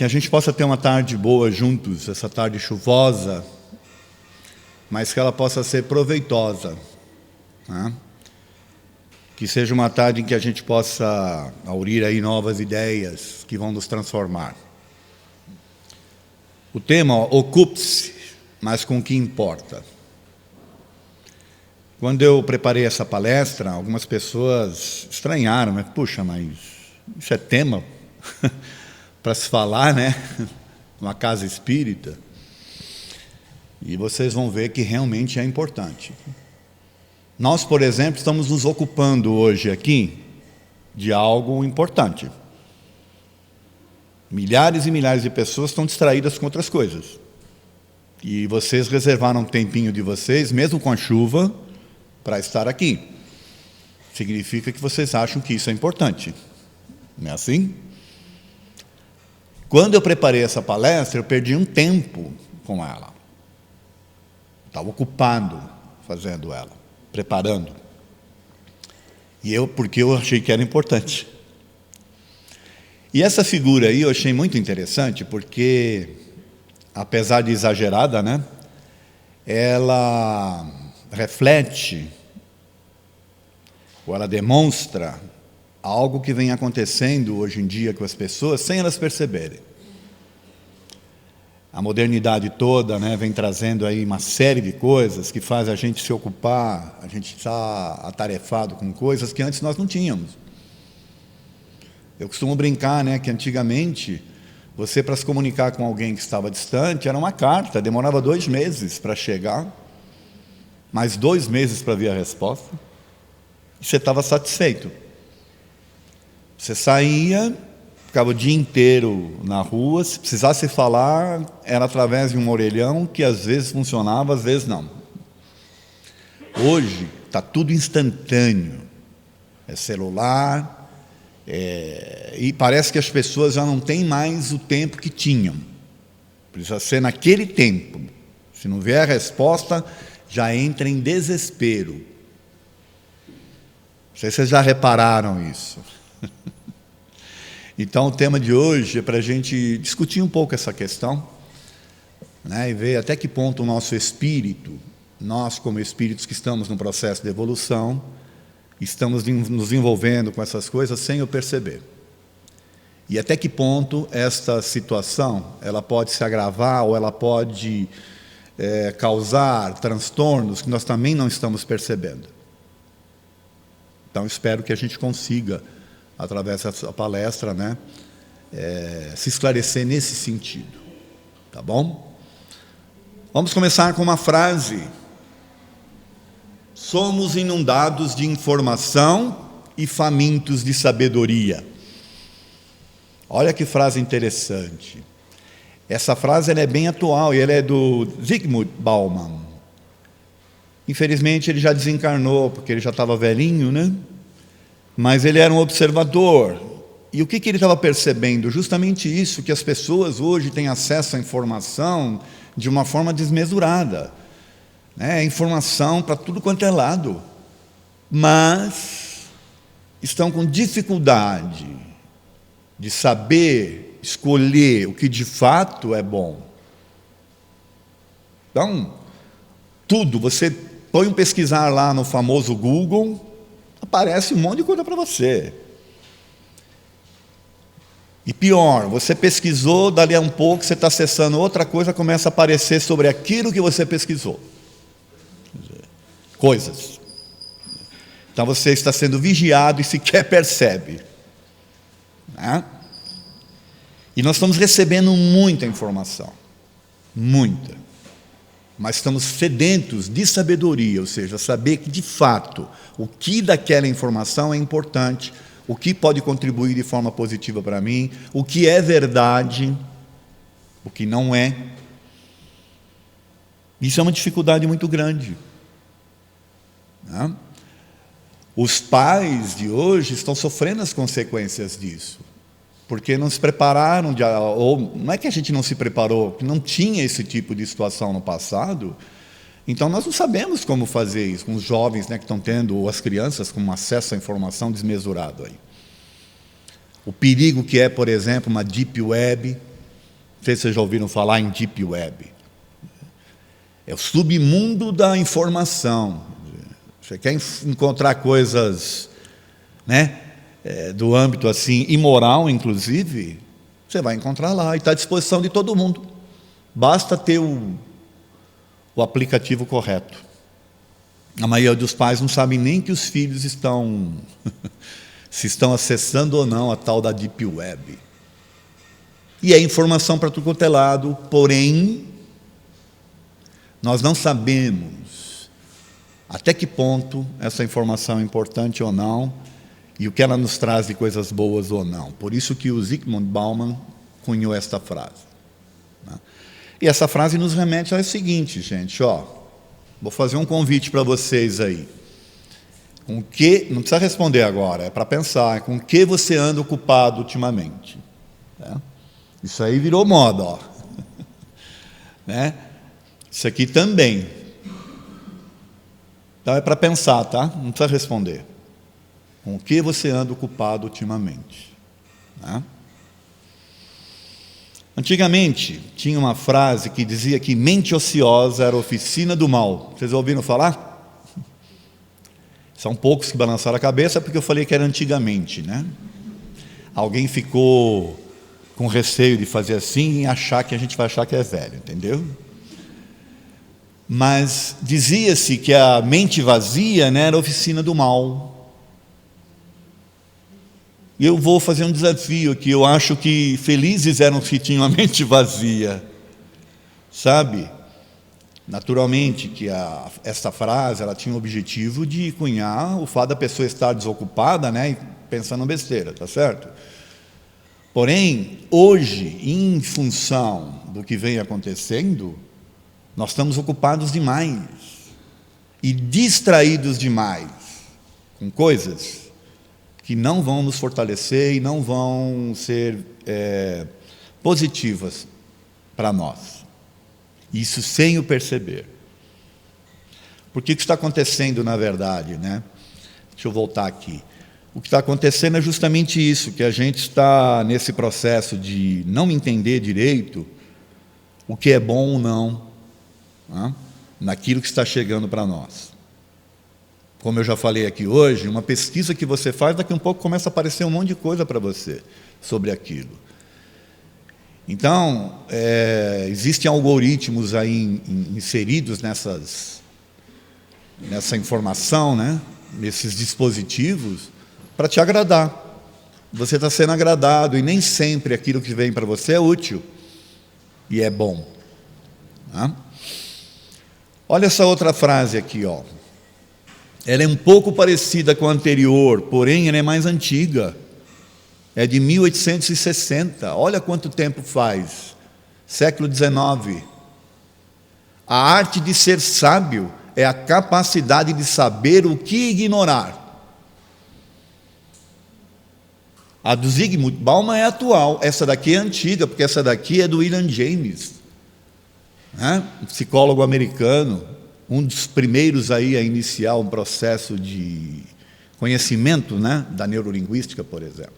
Que a gente possa ter uma tarde boa juntos, essa tarde chuvosa, mas que ela possa ser proveitosa, né? Que seja uma tarde em que a gente possa aurir aí novas ideias que vão nos transformar. O tema, ocupe-se, mas com o que importa. Quando eu preparei essa palestra, algumas pessoas estranharam, né? Puxa, mas isso é tema para se falar, né? Uma casa espírita. E vocês vão ver que realmente é importante. Nós, por exemplo, estamos nos ocupando hoje aqui de algo importante. Milhares e milhares de pessoas estão distraídas com outras coisas. E vocês reservaram um tempinho de vocês, mesmo com a chuva, para estar aqui. Significa que vocês acham que isso é importante. Não é assim? Quando eu preparei essa palestra, eu perdi um tempo com ela. Estava ocupado fazendo ela, preparando. Porque eu achei que era importante. E essa figura aí eu achei muito interessante, porque, apesar de exagerada, né, ela reflete, ou ela demonstra algo que vem acontecendo hoje em dia com as pessoas, sem elas perceberem. A modernidade toda, né, vem trazendo aí uma série de coisas que faz a gente se ocupar, a gente está atarefado com coisas que antes nós não tínhamos. Eu costumo brincar, né, que antigamente, você para se comunicar com alguém que estava distante, era uma carta, demorava 2 meses para chegar, mais 2 meses para vir a resposta, e você estava satisfeito. Você saía, ficava o dia inteiro na rua, se precisasse falar, era através de um orelhão, que às vezes funcionava, às vezes não. Hoje, está tudo instantâneo. É celular, e parece que as pessoas já não têm mais o tempo que tinham. Precisa ser naquele tempo. Se não vier a resposta, já entra em desespero. Não sei se vocês já repararam isso. Então, o tema de hoje é para a gente discutir um pouco essa questão, né, e ver até que ponto o nosso espírito, nós como espíritos que estamos no processo de evolução, estamos nos envolvendo com essas coisas sem o perceber. E até que ponto esta situação ela pode se agravar ou ela pode causar transtornos que nós também não estamos percebendo. Então, espero que a gente consiga, através dessa palestra, né, se esclarecer nesse sentido. Tá bom? Vamos começar com uma frase. Somos inundados de informação e famintos de sabedoria. Olha que frase interessante. Essa frase ela é bem atual e ela é do Zygmunt Bauman. Infelizmente ele já desencarnou, porque ele já estava velhinho, né? Mas ele era um observador. E o que ele estava percebendo? Justamente isso, que as pessoas hoje têm acesso à informação de uma forma desmesurada. Informação para tudo quanto é lado. Mas estão com dificuldade de saber escolher o que de fato é bom. Então, tudo, você põe um pesquisar lá no famoso Google, aparece um monte de coisa para você. E pior, você pesquisou, dali a um pouco, você está acessando outra coisa, começa a aparecer sobre aquilo que você pesquisou. Coisas. Então você está sendo vigiado e sequer percebe. Né? E nós estamos recebendo muita informação. Muita. Mas estamos sedentos de sabedoria, ou seja, saber que, de fato, o que daquela informação é importante, o que pode contribuir de forma positiva para mim, o que é verdade, o que não é. Isso é uma dificuldade muito grande. Né? Os pais de hoje estão sofrendo as consequências disso, porque não se prepararam, ou não é que a gente não se preparou, que não tinha esse tipo de situação no passado, então nós não sabemos como fazer isso com os jovens, né, que estão tendo, ou as crianças com acesso à informação desmesurado. Aí. O perigo que é, por exemplo, uma deep web, Não sei se vocês já ouviram falar em Deep Web. É o submundo da informação. Você quer encontrar coisas, né, do âmbito assim, imoral, inclusive, você vai encontrar lá, e está à disposição de todo mundo. Basta ter o aplicativo correto. A maioria dos pais não sabem nem que os filhos estão se estão acessando ou não a tal da Deep Web. E é informação para tudo quanto é lado, porém, nós não sabemos até que ponto essa informação é importante ou não, e o que ela nos traz de coisas boas ou não. Por isso que o Zygmunt Bauman cunhou esta frase. E essa frase nos remete ao seguinte, gente, vou fazer um convite para vocês aí. Com que, não precisa responder agora, é para pensar, com que você anda ocupado ultimamente? Isso aí virou moda, né? Isso aqui também. Então é para pensar, tá? Não precisa responder. Com o que você anda ocupado ultimamente? Né? Antigamente, tinha uma frase que dizia que mente ociosa era a oficina do mal. Vocês ouviram falar? São poucos que balançaram a cabeça porque eu falei que era antigamente, né? Alguém ficou com receio de fazer assim e achar que a gente vai achar que é velho, entendeu? Mas dizia-se que a mente vazia, né, era a oficina do mal. E eu vou fazer um desafio aqui. Eu acho que felizes eram os que tinham a mente vazia, sabe? Naturalmente que essa frase ela tinha o objetivo de cunhar o fato da pessoa estar desocupada, né, e pensando besteira, tá certo? Porém, hoje, em função do que vem acontecendo, nós estamos ocupados demais e distraídos demais com coisas que não vão nos fortalecer e não vão ser positivas para nós. Isso sem o perceber. Porque o que está acontecendo, na verdade, né? Deixa eu voltar aqui. O que está acontecendo é justamente isso, que a gente está nesse processo de não entender direito o que é bom ou não, né, naquilo que está chegando para nós. Como eu já falei aqui hoje, uma pesquisa que você faz, daqui a um pouco começa a aparecer um monte de coisa para você sobre aquilo. Então, existem algoritmos aí inseridos nessa informação, né, nesses dispositivos, para te agradar. Você está sendo agradado e nem sempre aquilo que vem para você é útil e é bom. Tá? Olha essa outra frase aqui, ó. Ela é um pouco parecida com a anterior, porém ela é mais antiga. É de 1860. Olha quanto tempo faz. Século XIX. A arte de ser sábio é a capacidade de saber o que ignorar. A do Zygmunt Bauman é atual, essa daqui é antiga, porque essa daqui é do William James, né? Um psicólogo americano, um dos primeiros aí a iniciar um processo de conhecimento, né, da neurolinguística, por exemplo.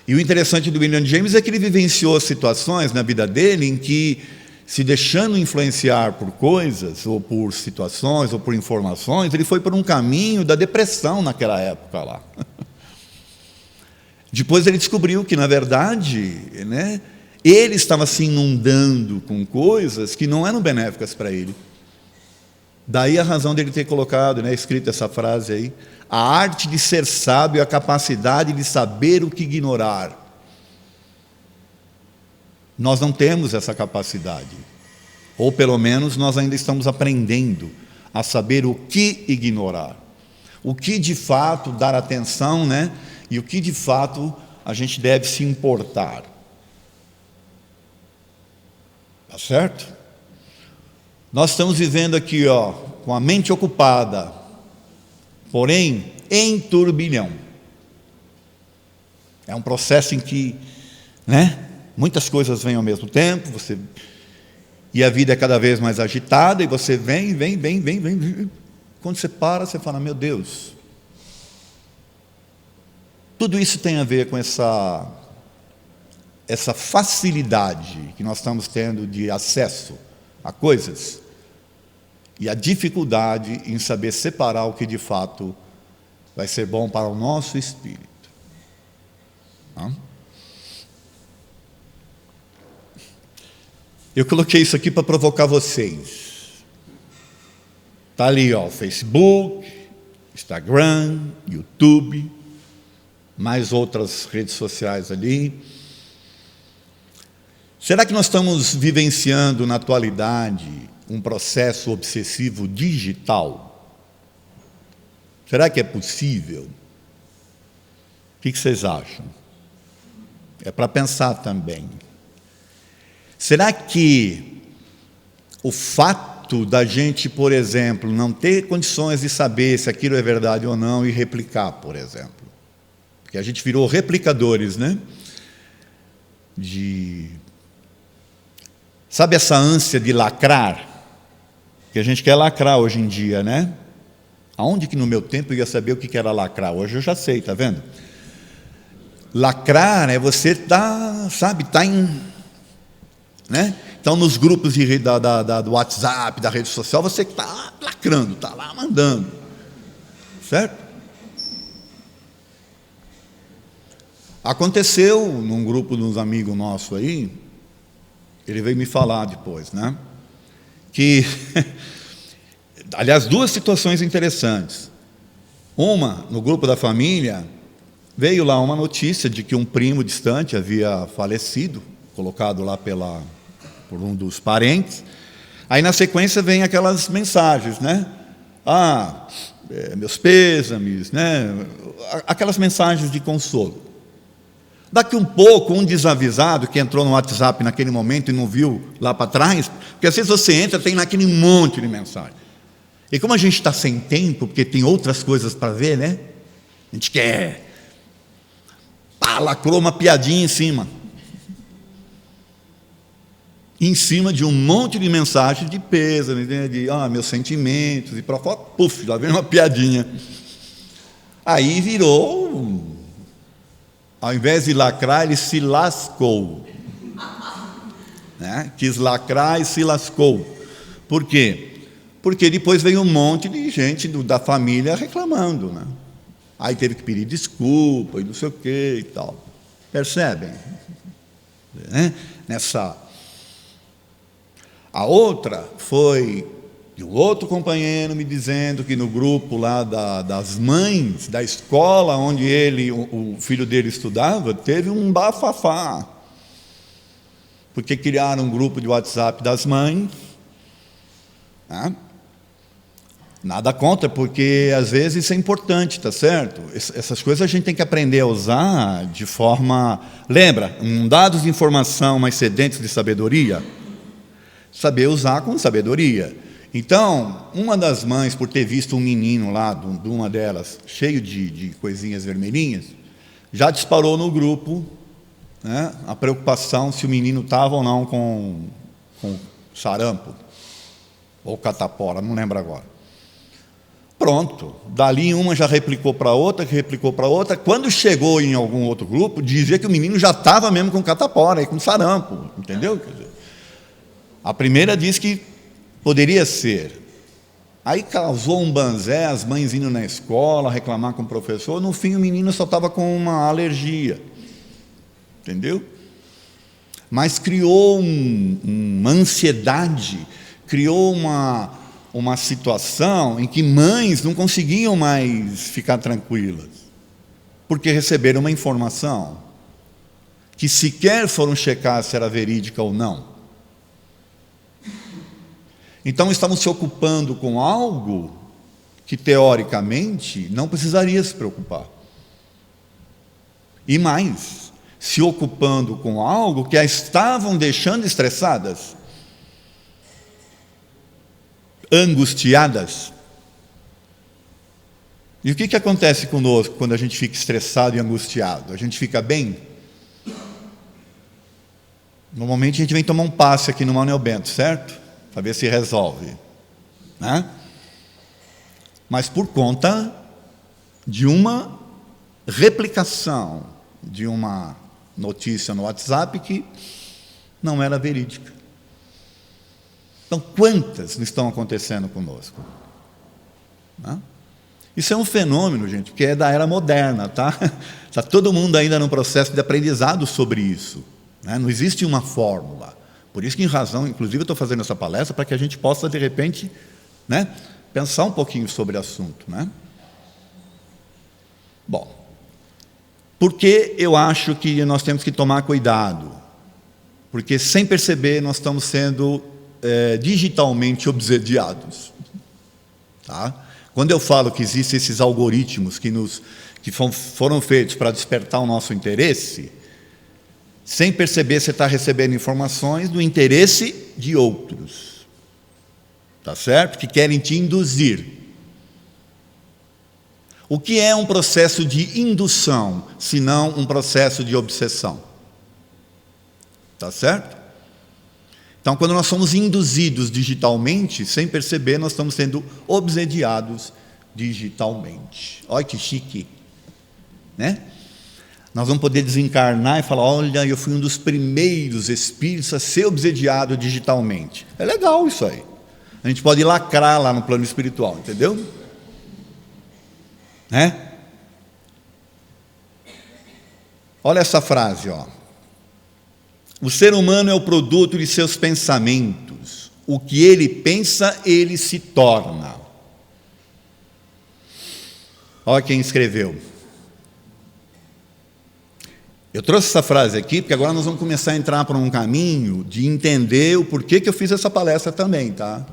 E o interessante do William James é que ele vivenciou situações na vida dele em que, se deixando influenciar por coisas, ou por situações, ou por informações, ele foi por um caminho da depressão naquela época lá. Depois ele descobriu que, na verdade, né, ele estava se inundando com coisas que não eram benéficas para ele. Daí a razão dele ter colocado, né, escrito essa frase aí, a arte de ser sábio é a capacidade de saber o que ignorar. Nós não temos essa capacidade, ou pelo menos nós ainda estamos aprendendo a saber o que ignorar, o que de fato dar atenção, né? E o que de fato a gente deve se importar. Tá certo? Nós estamos vivendo aqui, ó, com a mente ocupada, porém em turbilhão. É um processo em que, né, muitas coisas vêm ao mesmo tempo, e a vida é cada vez mais agitada, e você vem. Quando você para, você fala, meu Deus. Tudo isso tem a ver com essa essa facilidade que nós estamos tendo de acesso a coisas e a dificuldade em saber separar o que de fato vai ser bom para o nosso espírito. Eu coloquei isso aqui para provocar vocês. Está ali, ó, Facebook, Instagram, YouTube, mais outras redes sociais ali. Será que nós estamos vivenciando na atualidade um processo obsessivo digital? Será que é possível? O que vocês acham? É para pensar também. Será que o fato da gente, por exemplo, não ter condições de saber se aquilo é verdade ou não e replicar, por exemplo, porque a gente virou replicadores, né? Sabe essa ânsia de lacrar? Que a gente quer lacrar hoje em dia, né? Aonde que no meu tempo eu ia saber o que era lacrar? Hoje eu já sei, tá vendo? Lacrar é você tá em... né? Então, nos grupos do WhatsApp, da rede social, você está lacrando, está lá mandando. Certo? Aconteceu num grupo de uns amigos nossos aí, ele veio me falar depois, né? Que, aliás, duas situações interessantes. Uma, no grupo da família, veio lá uma notícia de que um primo distante havia falecido, colocado lá por um dos parentes. Aí, na sequência, vem aquelas mensagens, né? Meus pêsames, né? Aquelas mensagens de consolo. Daqui um pouco, um desavisado que entrou no WhatsApp naquele momento e não viu lá para trás, porque às vezes você entra, tem lá aquele monte de mensagem. E como a gente está sem tempo, porque tem outras coisas para ver, né? A gente quer... lacrou uma piadinha em cima de um monte de mensagens de pêsame, de meus sentimentos, e para fora, puf, lá vem uma piadinha. Aí virou, ao invés de lacrar, ele se lascou, né? Quis lacrar e se lascou. Por quê? Porque depois veio um monte de gente da família reclamando, né? Aí teve que pedir desculpa e não sei o que e tal. Percebem? Né? A outra foi de um outro companheiro me dizendo que no grupo lá das mães da escola onde o filho dele estudava, teve um bafafá. Porque criaram um grupo de WhatsApp das mães, né? Nada contra, porque às vezes isso é importante, tá certo? Essas coisas a gente tem que aprender a usar de forma... Lembra, dados de informação, mas sedentos de sabedoria? Saber usar com sabedoria. Então, uma das mães, por ter visto um menino lá, de uma delas, cheio de coisinhas vermelhinhas, já disparou no grupo, né, a preocupação se o menino estava ou não com sarampo, ou catapora, não lembro agora. Pronto, dali uma já replicou para outra, que replicou para outra. Quando chegou em algum outro grupo, dizia que o menino já estava mesmo com catapora, com sarampo, entendeu? Quer dizer, a primeira disse que poderia ser. Aí causou um banzé, as mães indo na escola, reclamar com o professor. No fim, o menino só estava com uma alergia, entendeu? Mas criou uma ansiedade, criou uma situação em que mães não conseguiam mais ficar tranquilas, porque receberam uma informação que sequer foram checar se era verídica ou não. Então, estamos se ocupando com algo que, teoricamente, não precisaria se preocupar. E mais, se ocupando com algo que a estavam deixando estressadas, angustiadas. E o que acontece conosco quando a gente fica estressado e angustiado? A gente fica bem? Normalmente a gente vem tomar um passe aqui no Manuel Bento, certo? Para ver se resolve, né? Mas por conta de uma replicação, de uma notícia no WhatsApp que não era verídica. Então, quantas não estão acontecendo conosco? Não? Isso é um fenômeno, gente, que é da era moderna, tá? Está todo mundo ainda num processo de aprendizado sobre isso, né? Não existe uma fórmula. Por isso que, em razão, inclusive, eu estou fazendo essa palestra para que a gente possa, de repente, né, pensar um pouquinho sobre o assunto, né? Bom, por que eu acho que nós temos que tomar cuidado? Porque, sem perceber, nós estamos sendo digitalmente obsediados, tá? Quando eu falo que existem esses algoritmos que foram feitos para despertar o nosso interesse, sem perceber, você está recebendo informações do interesse de outros, tá certo? Que querem te induzir. O que é um processo de indução, se não um processo de obsessão? Tá certo? Então, quando nós somos induzidos digitalmente, sem perceber, nós estamos sendo obsediados digitalmente. Olha que chique, né? Nós vamos poder desencarnar e falar, olha, eu fui um dos primeiros espíritos a ser obsediado digitalmente. É legal isso aí. A gente pode lacrar lá no plano espiritual, entendeu? Né? Olha essa frase, ó. O ser humano é o produto de seus pensamentos. O que ele pensa, ele se torna. Olha quem escreveu. Eu trouxe essa frase aqui, porque agora nós vamos começar a entrar por um caminho de entender o porquê que eu fiz essa palestra também, tá?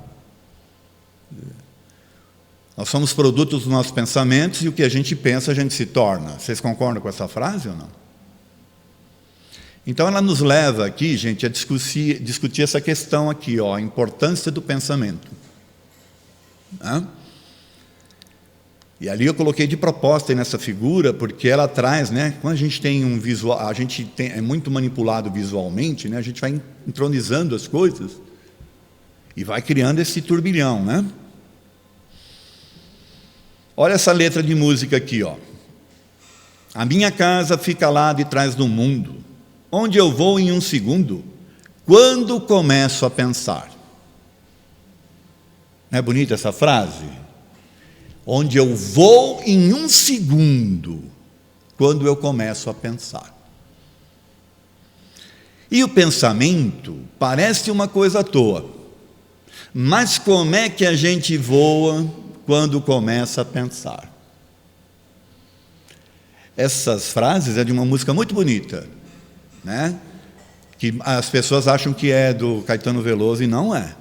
Nós somos produtos dos nossos pensamentos e o que a gente pensa, a gente se torna. Vocês concordam com essa frase ou não? Então, ela nos leva aqui, gente, a discutir essa questão aqui, ó, a importância do pensamento. Né? E ali eu coloquei de proposta aí nessa figura, porque ela traz, né, quando a gente tem um visual, é muito manipulado visualmente, né, a gente vai entronizando as coisas e vai criando esse turbilhão, né? Olha essa letra de música aqui, ó. A minha casa fica lá de trás do mundo, onde eu vou em um segundo, quando começo a pensar. Não é bonita essa frase? Onde eu vou em um segundo, quando eu começo a pensar. E o pensamento parece uma coisa à toa, mas como é que a gente voa quando começa a pensar? Essas frases é de uma música muito bonita, né? Que as pessoas acham que é do Caetano Veloso e não é.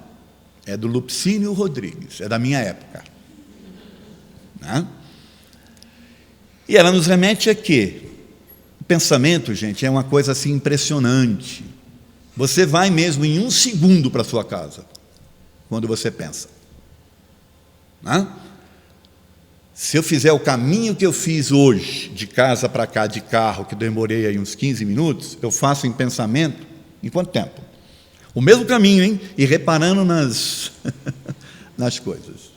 É do Lupicínio Rodrigues, é da minha época. Né? E ela nos remete a quê? O pensamento, gente, é uma coisa assim impressionante. Você vai mesmo em um segundo para a sua casa, quando você pensa. Né? Se eu fizer o caminho que eu fiz hoje, de casa para cá, de carro, que demorei aí uns 15 minutos, eu faço em pensamento, em quanto tempo? O mesmo caminho, hein? E reparando nas coisas.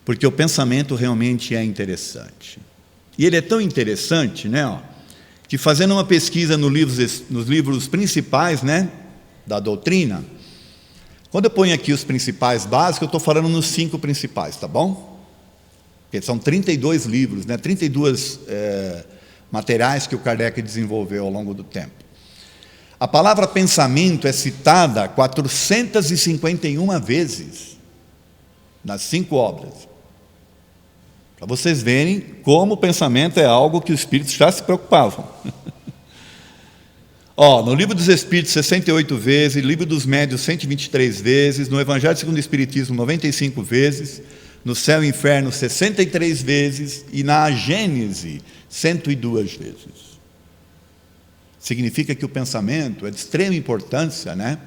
Porque o pensamento realmente é interessante. E ele é tão interessante, né, ó, que fazendo uma pesquisa nos livros principais, né, da doutrina, quando eu ponho aqui os principais básicos, eu estou falando nos 5 principais, tá bom? Porque são 32 livros, né? 32 materiais que o Kardec desenvolveu ao longo do tempo. A palavra pensamento é citada 451 vezes nas 5 obras. Para vocês verem como o pensamento é algo que os espíritos já se preocupavam. No Livro dos Espíritos, 68 vezes, no Livro dos Médiuns, 123 vezes, no Evangelho segundo o Espiritismo, 95 vezes, no Céu e Inferno, 63 vezes, e na Gênese, 102 vezes. Significa que o pensamento é de extrema importância, né,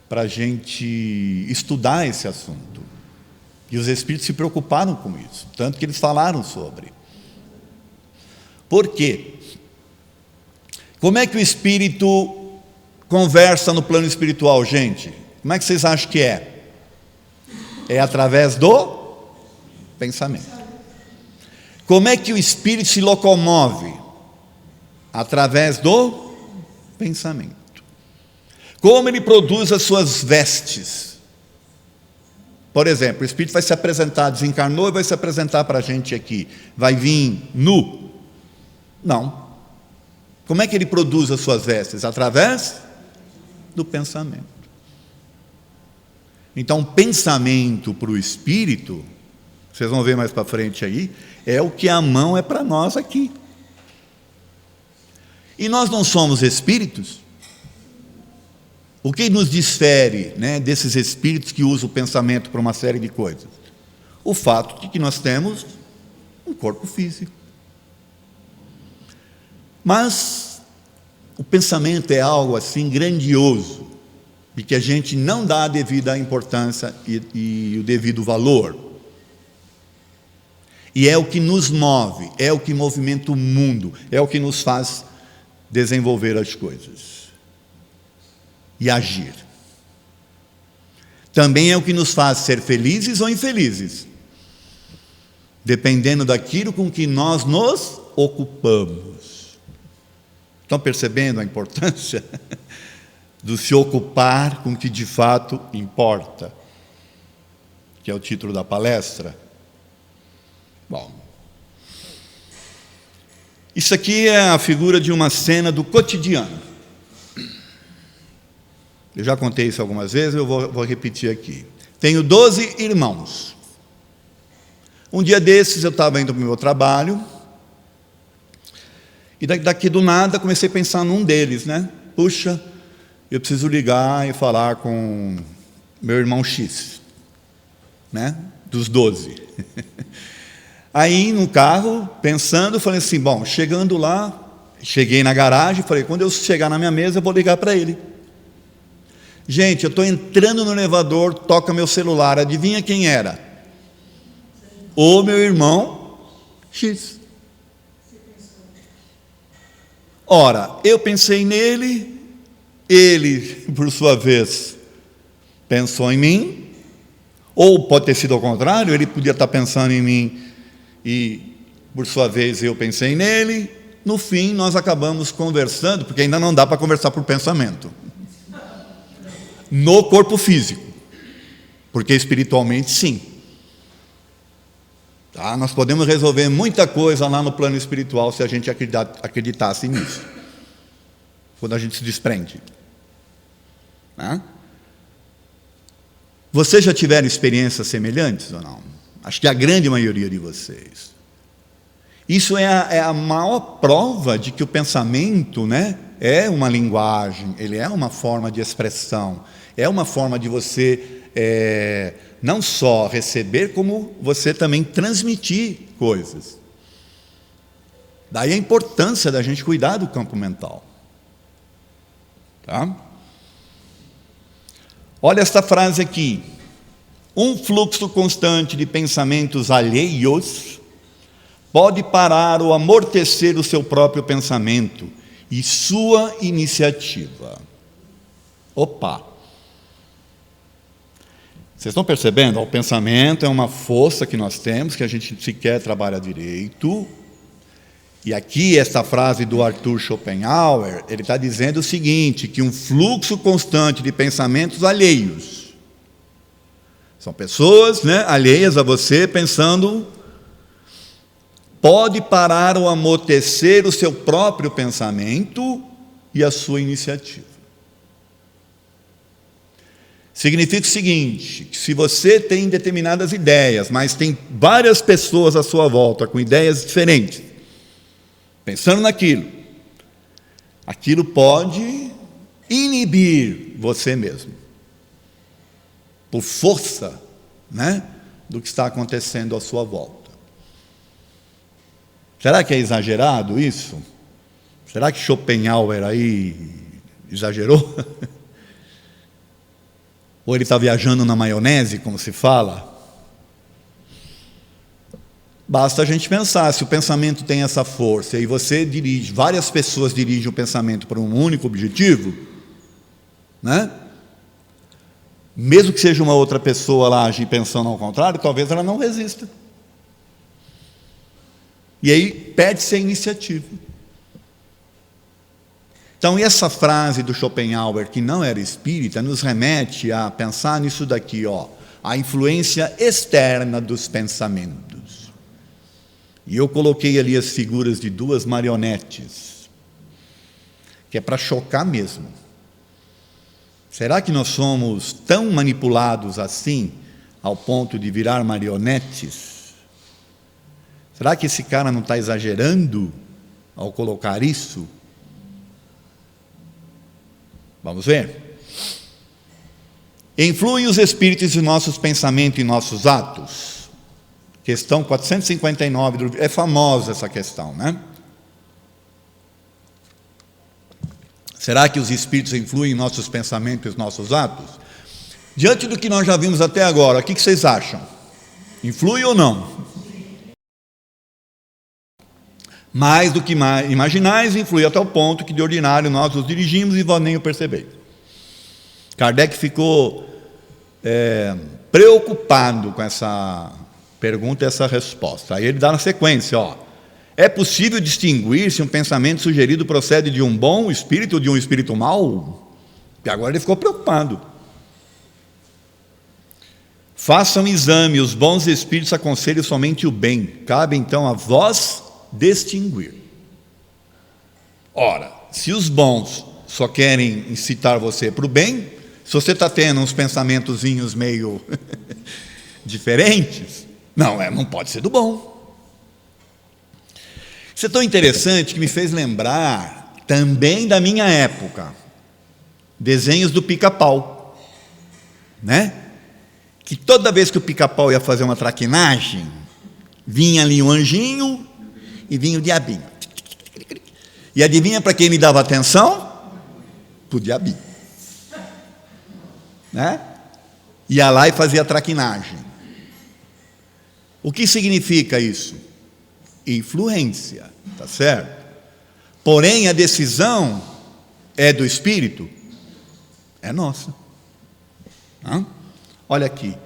para a gente estudar esse assunto. E os Espíritos se preocuparam com isso, tanto que eles falaram sobre. Por quê? Como é que o espírito conversa no plano espiritual, gente? Como é que vocês acham que é? É através do pensamento. Como é que o espírito se locomove? Através do pensamento. Como ele produz as suas vestes. Por exemplo, o Espírito vai se apresentar, desencarnou e vai se apresentar para a gente aqui. Vai vir nu? Não. Como é que ele produz as suas vestes? Através do pensamento. Então, pensamento para o Espírito, vocês vão ver mais para frente aí, é o que a mão é para nós aqui. E nós não somos espíritos? O que nos difere, né, desses espíritos que usam o pensamento para uma série de coisas? O fato de que nós temos um corpo físico. Mas o pensamento é algo assim grandioso, e que a gente não dá a devida importância e o devido valor. E é o que nos move, é o que movimenta o mundo, é o que nos faz desenvolver as coisas e agir. Também é o que nos faz ser felizes ou infelizes, dependendo daquilo com que nós nos ocupamos. Estão percebendo a importância do se ocupar com o que de fato importa, que é o título da palestra? Bom, isso aqui é a figura de uma cena do cotidiano. Eu já contei isso algumas vezes, eu vou repetir aqui. Tenho 12 irmãos. Um dia desses eu estava indo para o meu trabalho, e daqui do nada comecei a pensar num deles, né? Puxa, eu preciso ligar e falar com meu irmão X, né? Dos 12. Aí, no carro, pensando, falei assim, bom, chegando lá, cheguei na garagem, falei, quando eu chegar na minha mesa, eu vou ligar para ele. Gente, eu estou entrando no elevador, toca meu celular, adivinha quem era? O meu irmão X. Ora, eu pensei nele, ele, por sua vez, pensou em mim, ou pode ter sido ao contrário, ele podia estar pensando em mim e, por sua vez, eu pensei nele. No fim, nós acabamos conversando, porque ainda não dá para conversar por pensamento, no corpo físico, porque espiritualmente sim. Tá? Nós podemos resolver muita coisa lá no plano espiritual se a gente acreditasse nisso, quando a gente se desprende. Vocês já tiveram experiências semelhantes ou não? Acho que a grande maioria de vocês. Isso é a maior prova de que o pensamento, né, é uma linguagem, ele é uma forma de expressão, é uma forma de você não só receber, como você também transmitir coisas. Daí a importância da gente cuidar do campo mental. Tá? Olha esta frase aqui. Um fluxo constante de pensamentos alheios pode parar ou amortecer o seu próprio pensamento e sua iniciativa. Opa! Vocês estão percebendo? O pensamento é uma força que nós temos, que a gente sequer trabalha direito. E aqui, esta frase do Arthur Schopenhauer, ele está dizendo o seguinte, que um fluxo constante de pensamentos alheios, são pessoas, né, alheias a você, pensando, pode parar ou amortecer o seu próprio pensamento e a sua iniciativa. Significa o seguinte, que se você tem determinadas ideias, mas tem várias pessoas à sua volta com ideias diferentes, pensando naquilo, aquilo pode inibir você mesmo, por força, né, do que está acontecendo à sua volta. Será que é exagerado isso? Será que Schopenhauer aí exagerou? Ou ele está viajando na maionese, como se fala? Basta a gente pensar, se o pensamento tem essa força e você dirige, várias pessoas dirigem o pensamento para um único objetivo, né? Mesmo que seja uma outra pessoa lá agir pensando ao contrário, talvez ela não resista. E aí perde-se a iniciativa. Então, essa frase do Schopenhauer, que não era espírita, nos remete a pensar nisso daqui, ó, a influência externa dos pensamentos. E eu coloquei ali as figuras de duas marionetes, que é para chocar mesmo. Será que nós somos tão manipulados assim, ao ponto de virar marionetes? Será que esse cara não está exagerando ao colocar isso? Vamos ver. Influem os espíritos em nossos pensamentos e nossos atos? Questão 459, é famosa essa questão, né? Será que os espíritos influem em nossos pensamentos e nossos atos? Diante do que nós já vimos até agora, o que vocês acham? Influi ou não? Mais do que imaginais, influi até o ponto que de ordinário nós nos dirigimos e vós nem o percebeis. Kardec ficou preocupado com essa pergunta e essa resposta. Aí ele dá na sequência, ó. É possível distinguir se um pensamento sugerido procede de um bom espírito ou de um espírito mau? E agora ele ficou preocupado. Façam exame, os bons espíritos aconselham somente o bem. Cabe então a vós distinguir. Ora, se os bons só querem incitar você para o bem, se você está tendo uns pensamentozinhos meio diferentes, não pode ser do bom. Isso é tão interessante que me fez lembrar também da minha época, desenhos do Pica-Pau, né? Que toda vez que o Pica-Pau ia fazer uma traquinagem, vinha ali um anjinho e vinha o diabinho. E adivinha para quem me dava atenção? Para o diabinho. Né? Ia lá e fazia traquinagem. O que significa isso? Influência, tá certo? Porém, a decisão é do espírito? É nossa. Olha aqui.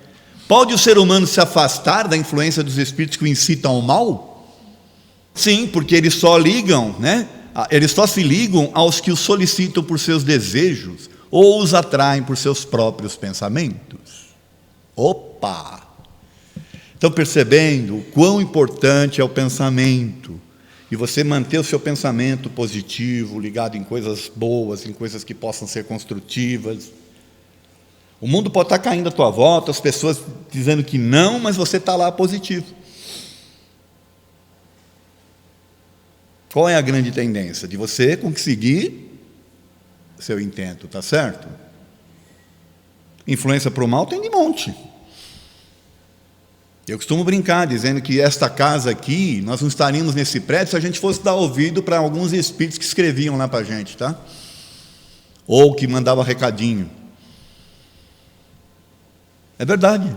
Pode o ser humano se afastar da influência dos espíritos que o incitam ao mal? Sim, porque eles só ligam, né? Eles só se ligam aos que os solicitam por seus desejos ou os atraem por seus próprios pensamentos. Opa! Estão percebendo o quão importante é o pensamento? E você manter o seu pensamento positivo, ligado em coisas boas, em coisas que possam ser construtivas. O mundo pode estar caindo à tua volta, as pessoas dizendo que não, mas você está lá positivo. Qual é a grande tendência? De você conseguir seu intento, tá certo? Influência para o mal tem de monte. Eu costumo brincar dizendo que esta casa aqui, nós não estaríamos nesse prédio se a gente fosse dar ouvido para alguns espíritos que escreviam lá para a gente, tá? Ou que mandavam recadinho. É verdade.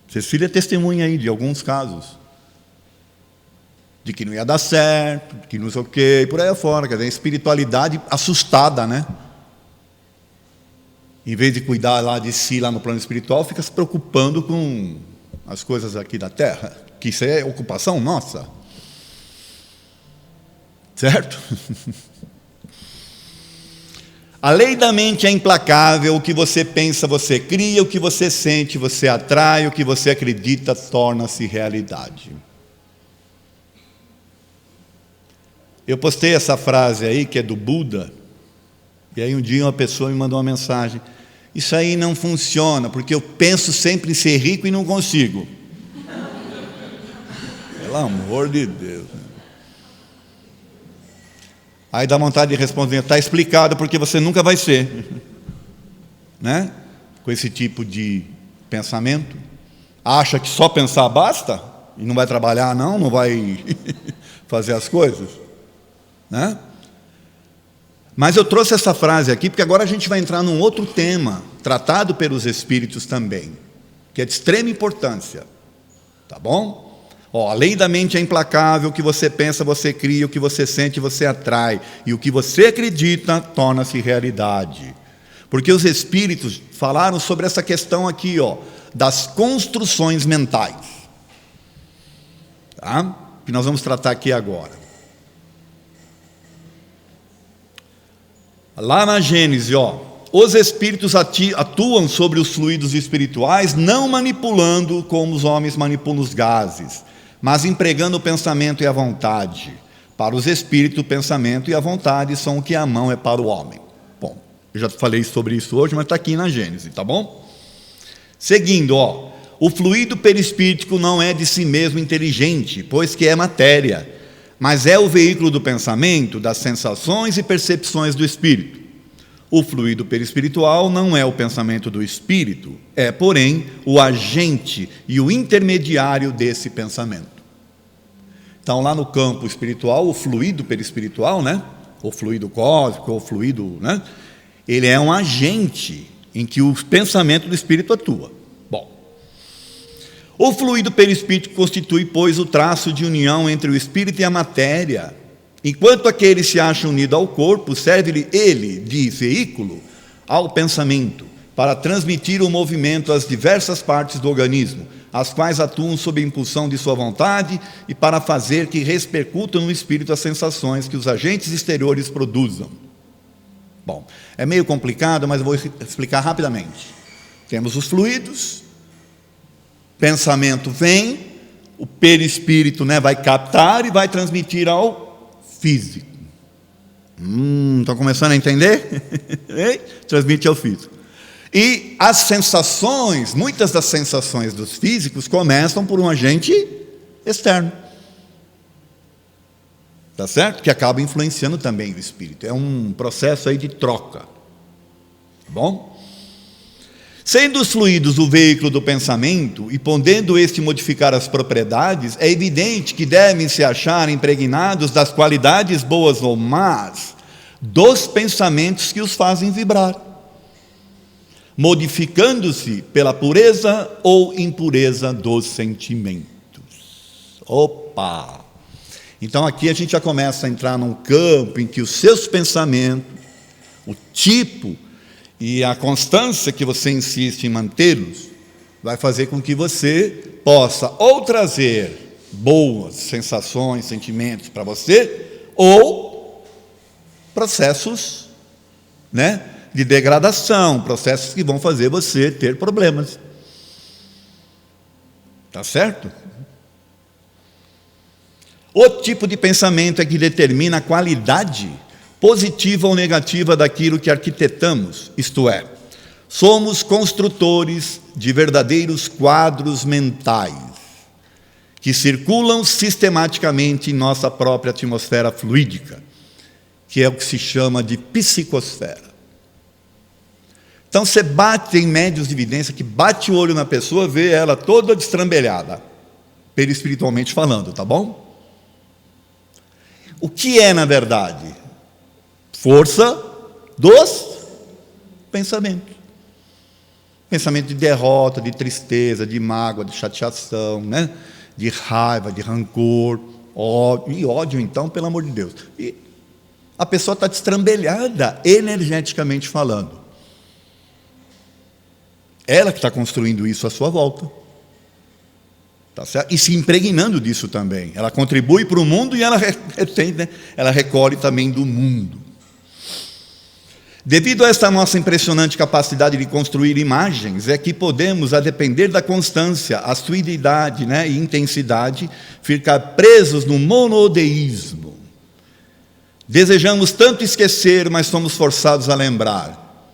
Cecília é testemunha aí de alguns casos. De que não ia dar certo, de que não sei o quê, e por aí afora. Quer dizer, a espiritualidade assustada, né? Em vez de cuidar lá de si, lá no plano espiritual, fica se preocupando com as coisas aqui da terra, que isso é ocupação nossa. Certo? A lei da mente é implacável, o que você pensa, você cria, o que você sente, você atrai, o que você acredita, torna-se realidade. Eu postei essa frase aí, que é do Buda, e aí um dia uma pessoa me mandou uma mensagem: isso aí não funciona, porque eu penso sempre em ser rico e não consigo. Pelo amor de Deus. Aí dá vontade de responder: está explicado, porque você nunca vai ser. Né? Com esse tipo de pensamento. Acha que só pensar basta? E não vai trabalhar não vai fazer as coisas? Né? Mas eu trouxe essa frase aqui porque agora a gente vai entrar num outro tema tratado pelos espíritos também, que é de extrema importância, tá bom? A lei da mente é implacável, o que você pensa, você cria, o que você sente, você atrai, e o que você acredita torna-se realidade. Porque os espíritos falaram sobre essa questão aqui, das construções mentais, tá? Que nós vamos tratar aqui agora. Lá na Gênesis, os espíritos atuam sobre os fluidos espirituais, não manipulando como os homens manipulam os gases, mas empregando o pensamento e a vontade. Para os espíritos, o pensamento e a vontade são o que a mão é para o homem. Bom, eu já falei sobre isso hoje, mas está aqui na Gênesis, tá bom? Seguindo, o fluido perispíritico não é de si mesmo inteligente, pois que é matéria, mas é o veículo do pensamento, das sensações e percepções do espírito. O fluido perispiritual não é o pensamento do espírito, é, porém, o agente e o intermediário desse pensamento. Então, lá no campo espiritual, o fluido perispiritual, o fluido cósmico, o fluido, ele é um agente em que o pensamento do espírito atua. Bom, o fluido perispíritico constitui, pois, o traço de união entre o espírito e a matéria. Enquanto aquele se acha unido ao corpo, serve-lhe ele de veículo ao pensamento, para transmitir o movimento às diversas partes do organismo, as quais atuam sob a impulsão de sua vontade e para fazer que repercutam no espírito as sensações que os agentes exteriores produzam. Bom, é meio complicado, mas eu vou explicar rapidamente. Temos os fluidos, pensamento vem, o perispírito vai captar e vai transmitir ao físico. Estão começando a entender? Transmite ao físico. E as sensações, muitas das sensações dos físicos começam por um agente externo. Tá certo? Que acaba influenciando também o espírito. É um processo aí de troca. Tá bom? Sendo os fluidos o veículo do pensamento e podendo este modificar as propriedades, é evidente que devem se achar impregnados das qualidades boas ou más dos pensamentos que os fazem vibrar, modificando-se pela pureza ou impureza dos sentimentos. Opa! Então aqui a gente já começa a entrar num campo em que os seus pensamentos, o tipo e a constância que você insiste em mantê-los, vai fazer com que você possa ou trazer boas sensações, sentimentos para você, ou processos, de degradação, processos que vão fazer você ter problemas. Tá certo? O tipo de pensamento é que determina a qualidade positiva ou negativa daquilo que arquitetamos, isto é, somos construtores de verdadeiros quadros mentais que circulam sistematicamente em nossa própria atmosfera fluídica, que é o que se chama de psicosfera. Então você bate em médios de evidência, que bate o olho na pessoa, vê ela toda destrambelhada, perispiritualmente falando, tá bom? O que é, na verdade? Força dos pensamentos. Pensamento de derrota, de tristeza, de mágoa, de chateação, de raiva, de rancor, ódio. E ódio, então, pelo amor de Deus. E a pessoa está destrambelhada, energeticamente falando. Ela que está construindo isso à sua volta. Tá certo? E se impregnando disso também. Ela contribui para o mundo e ela retém, ela recolhe também do mundo. Devido a esta nossa impressionante capacidade de construir imagens, é que podemos, a depender da constância, assiduidade e intensidade, ficar presos no monodeísmo. Desejamos tanto esquecer, mas somos forçados a lembrar,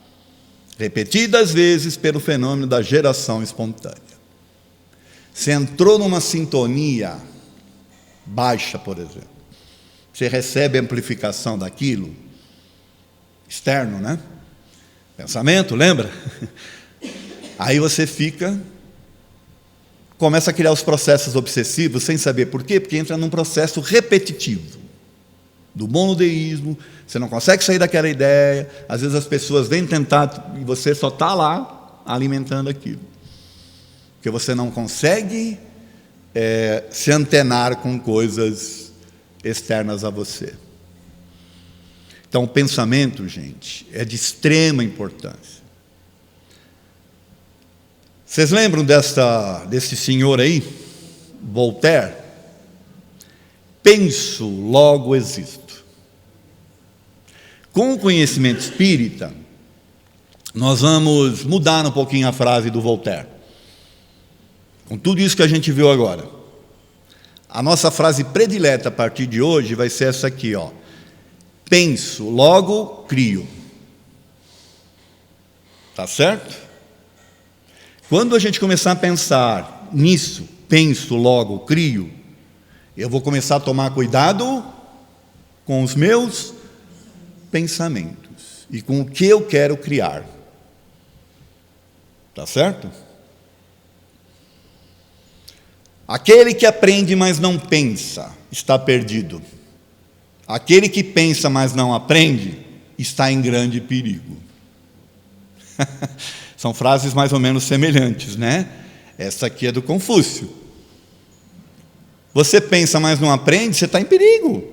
repetidas vezes pelo fenômeno da geração espontânea. Você entrou numa sintonia baixa, por exemplo. Você recebe a amplificação daquilo, externo, pensamento, lembra? Aí você começa a criar os processos obsessivos, sem saber por quê, porque entra num processo repetitivo, do monodeísmo, você não consegue sair daquela ideia, às vezes as pessoas vêm tentar, e você só está lá, alimentando aquilo, porque você não consegue se antenar com coisas externas a você. Então, o pensamento, gente, é de extrema importância. Vocês lembram desse senhor aí, Voltaire? Penso, logo existo. Com o conhecimento espírita, nós vamos mudar um pouquinho a frase do Voltaire. Com tudo isso que a gente viu agora. A nossa frase predileta a partir de hoje vai ser essa aqui, ó. Penso, logo crio. Tá certo? Quando a gente começar a pensar nisso, penso, logo crio, eu vou começar a tomar cuidado com os meus pensamentos e com o que eu quero criar. Tá certo? Aquele que aprende, mas não pensa, está perdido. Aquele que pensa, mas não aprende, está em grande perigo. São frases mais ou menos semelhantes, né? Essa aqui é do Confúcio. Você pensa, mas não aprende, você está em perigo.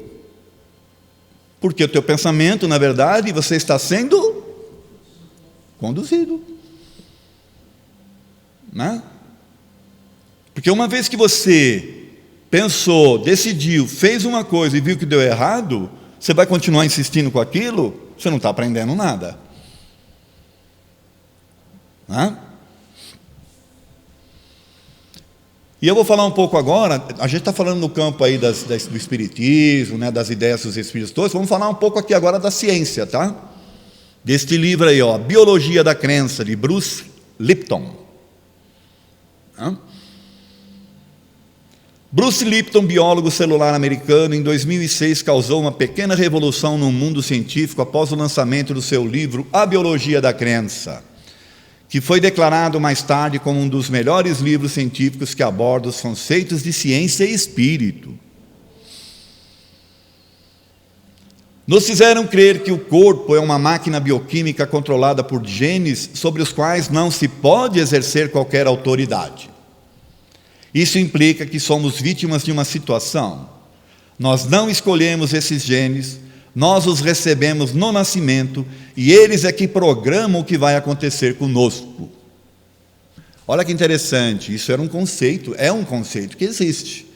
Porque o teu pensamento, na verdade, você está sendo conduzido. Né? Porque uma vez que você pensou, decidiu, fez uma coisa e viu que deu errado, você vai continuar insistindo com aquilo, você não está aprendendo nada. Né? E eu vou falar um pouco agora, a gente está falando no campo aí do espiritismo, né, das ideias dos espíritos todos, vamos falar um pouco aqui agora da ciência, tá? Deste livro aí, ó, Biologia da Crença, de Bruce Lipton. Bruce Lipton, biólogo celular americano, em 2006 causou uma pequena revolução no mundo científico após o lançamento do seu livro A Biologia da Crença, que foi declarado mais tarde como um dos melhores livros científicos que aborda os conceitos de ciência e espírito. Nos fizeram crer que o corpo é uma máquina bioquímica controlada por genes sobre os quais não se pode exercer qualquer autoridade. Isso implica que somos vítimas de uma situação. Nós não escolhemos esses genes, nós os recebemos no nascimento e eles é que programam o que vai acontecer conosco. Olha que interessante, isso é um conceito que existe.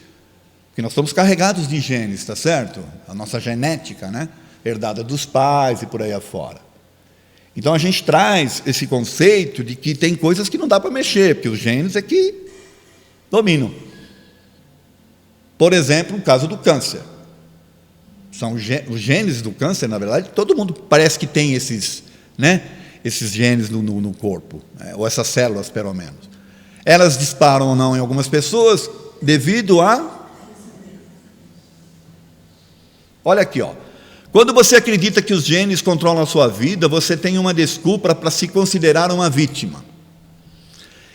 Porque nós estamos carregados de genes, está certo? A nossa genética, né? Herdada dos pais e por aí afora. Então a gente traz esse conceito de que tem coisas que não dá para mexer, porque os genes é que dominam. Por exemplo, o caso do câncer. São os genes do câncer, na verdade, todo mundo parece que tem esses genes no corpo, né? Ou essas células, pelo menos. Elas disparam ou não em algumas pessoas devido a... Olha aqui, ó. Quando você acredita que os genes controlam a sua vida, você tem uma desculpa para se considerar uma vítima.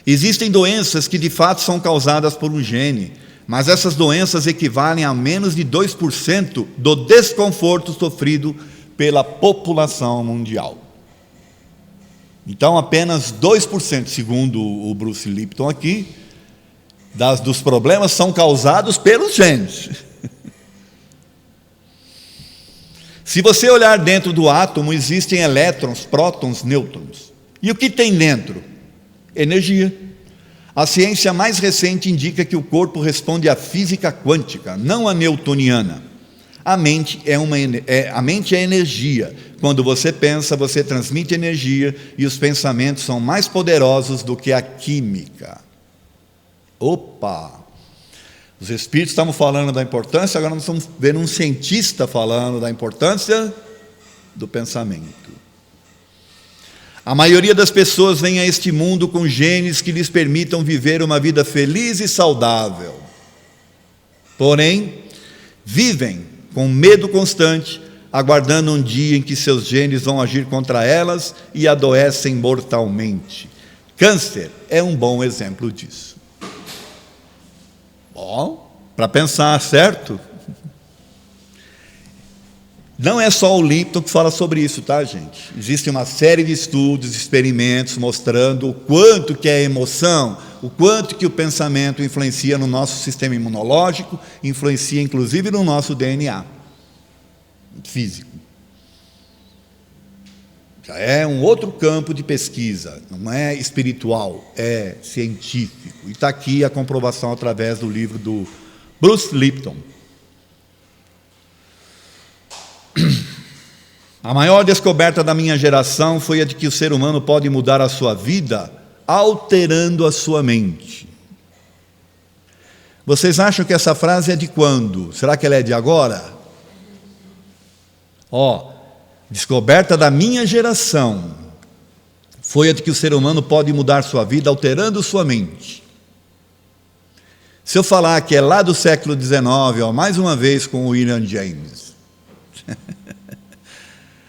Existem doenças que de fato são causadas por um gene, mas essas doenças equivalem a menos de 2% do desconforto sofrido pela população mundial. Então, apenas 2%, segundo o Bruce Lipton aqui, dos problemas são causados pelos genes. Se você olhar dentro do átomo, existem elétrons, prótons, nêutrons. E o que tem dentro? Energia. A ciência mais recente indica que o corpo responde à física quântica, não à newtoniana. A mente é energia. Quando você pensa, você transmite energia e os pensamentos são mais poderosos do que a química. Opa! Os espíritos estavam falando da importância, agora nós estamos vendo um cientista falando da importância do pensamento. A maioria das pessoas vem a este mundo com genes que lhes permitam viver uma vida feliz e saudável. Porém, vivem com medo constante, aguardando um dia em que seus genes vão agir contra elas e adoecem mortalmente. Câncer é um bom exemplo disso. Bom, para pensar, certo? Não é só o Lipton que fala sobre isso, tá, gente? Existe uma série de estudos, experimentos mostrando o quanto que a emoção, o quanto que o pensamento influencia no nosso sistema imunológico, influencia inclusive no nosso DNA físico. Já é um outro campo de pesquisa, não é espiritual, é científico. E está aqui a comprovação através do livro do Bruce Lipton. A maior descoberta da minha geração foi a de que o ser humano pode mudar a sua vida alterando a sua mente. Vocês acham que essa frase é de quando? Será que ela é de agora? Descoberta da minha geração foi a de que o ser humano pode mudar sua vida alterando sua mente. Se eu falar que é lá do século XIX, mais uma vez com o William James.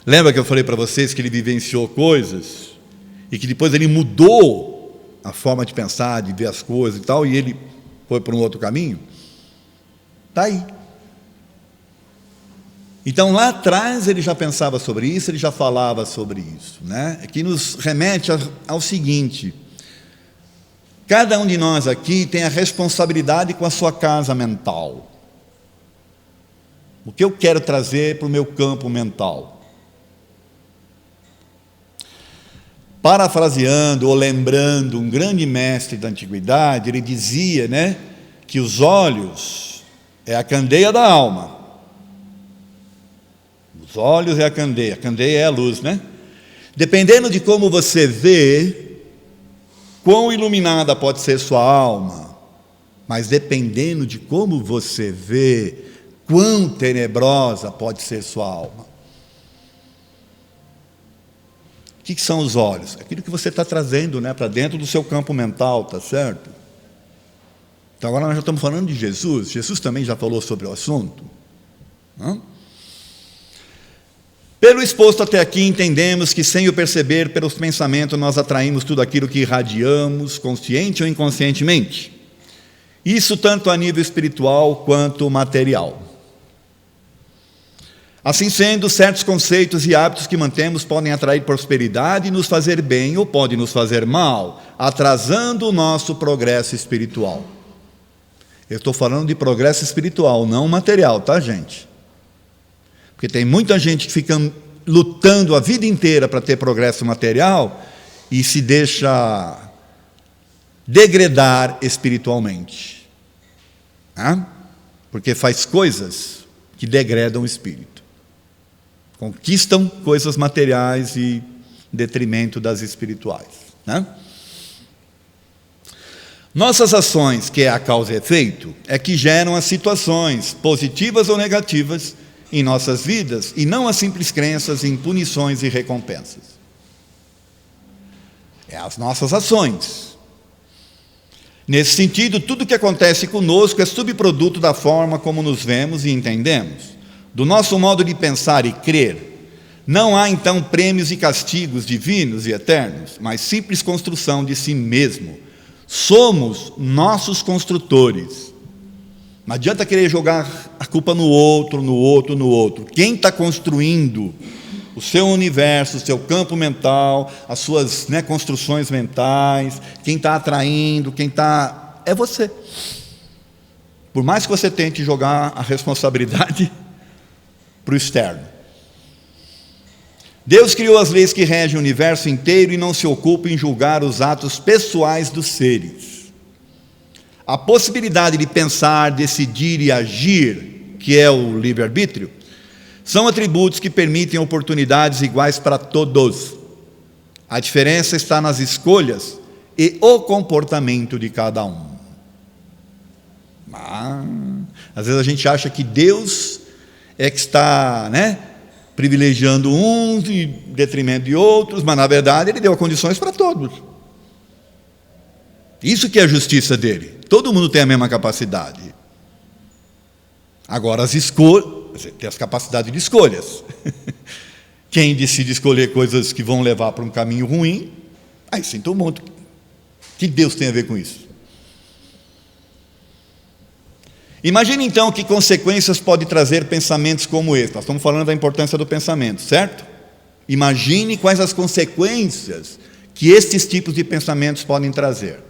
Lembra que eu falei para vocês que ele vivenciou coisas e que depois ele mudou a forma de pensar, de ver as coisas e tal, e ele foi para um outro caminho? Está aí. Então, lá atrás ele já pensava sobre isso, ele já falava sobre isso, né? Que nos remete ao seguinte: cada um de nós aqui tem a responsabilidade com a sua casa mental. O que eu quero trazer para o meu campo mental? Parafraseando ou lembrando um grande mestre da antiguidade, ele dizia, né, que os olhos é a candeia da alma. Os olhos é a candeia é a luz, né? Dependendo de como você vê, quão iluminada pode ser sua alma, mas dependendo de como você vê, quão tenebrosa pode ser sua alma. O que são os olhos? Aquilo que você está trazendo, né, para dentro do seu campo mental, tá certo? Então agora nós já estamos falando de Jesus. Jesus também já falou sobre o assunto. Pelo exposto até aqui, entendemos que, sem o perceber, pelos pensamentos, nós atraímos tudo aquilo que irradiamos, consciente ou inconscientemente. Isso tanto a nível espiritual quanto material. Assim sendo, certos conceitos e hábitos que mantemos podem atrair prosperidade e nos fazer bem, ou podem nos fazer mal, atrasando o nosso progresso espiritual. Eu estou falando de progresso espiritual, não material, tá, gente? Porque tem muita gente que fica lutando a vida inteira para ter progresso material e se deixa degradar espiritualmente. Porque faz coisas que degradam o espírito. Conquistam coisas materiais e em detrimento das espirituais. Nossas ações, que é a causa e efeito, é que geram as situações, positivas ou negativas, em nossas vidas, e não as simples crenças em punições e recompensas. É as nossas ações. Nesse sentido, tudo que acontece conosco é subproduto da forma como nos vemos e entendemos, do nosso modo de pensar e crer. Não há, então, prêmios e castigos divinos e eternos, mas simples construção de si mesmo. Somos nossos construtores. Não adianta querer jogar a culpa no outro, no outro, no outro. Quem está construindo o seu universo, o seu campo mental, as suas construções mentais, quem está atraindo, é você. Por mais que você tente jogar a responsabilidade para o externo. Deus criou as leis que regem o universo inteiro e não se ocupa em julgar os atos pessoais dos seres. A possibilidade de pensar, decidir e agir, que é o livre-arbítrio, são atributos que permitem oportunidades iguais para todos. A diferença está nas escolhas e o comportamento de cada um. Às vezes a gente acha que Deus é que está, privilegiando uns em detrimento de outros, mas na verdade Ele deu condições para todos. Isso que é a justiça dele. Todo mundo tem a mesma capacidade. Agora as escolhas, tem as capacidades de escolhas. Quem decide escolher coisas que vão levar para um caminho ruim, aí sinto muito. O que Deus tem a ver com isso? Imagine então que consequências pode trazer pensamentos como esse. Nós estamos falando da importância do pensamento, certo? Imagine quais as consequências que estes tipos de pensamentos podem trazer.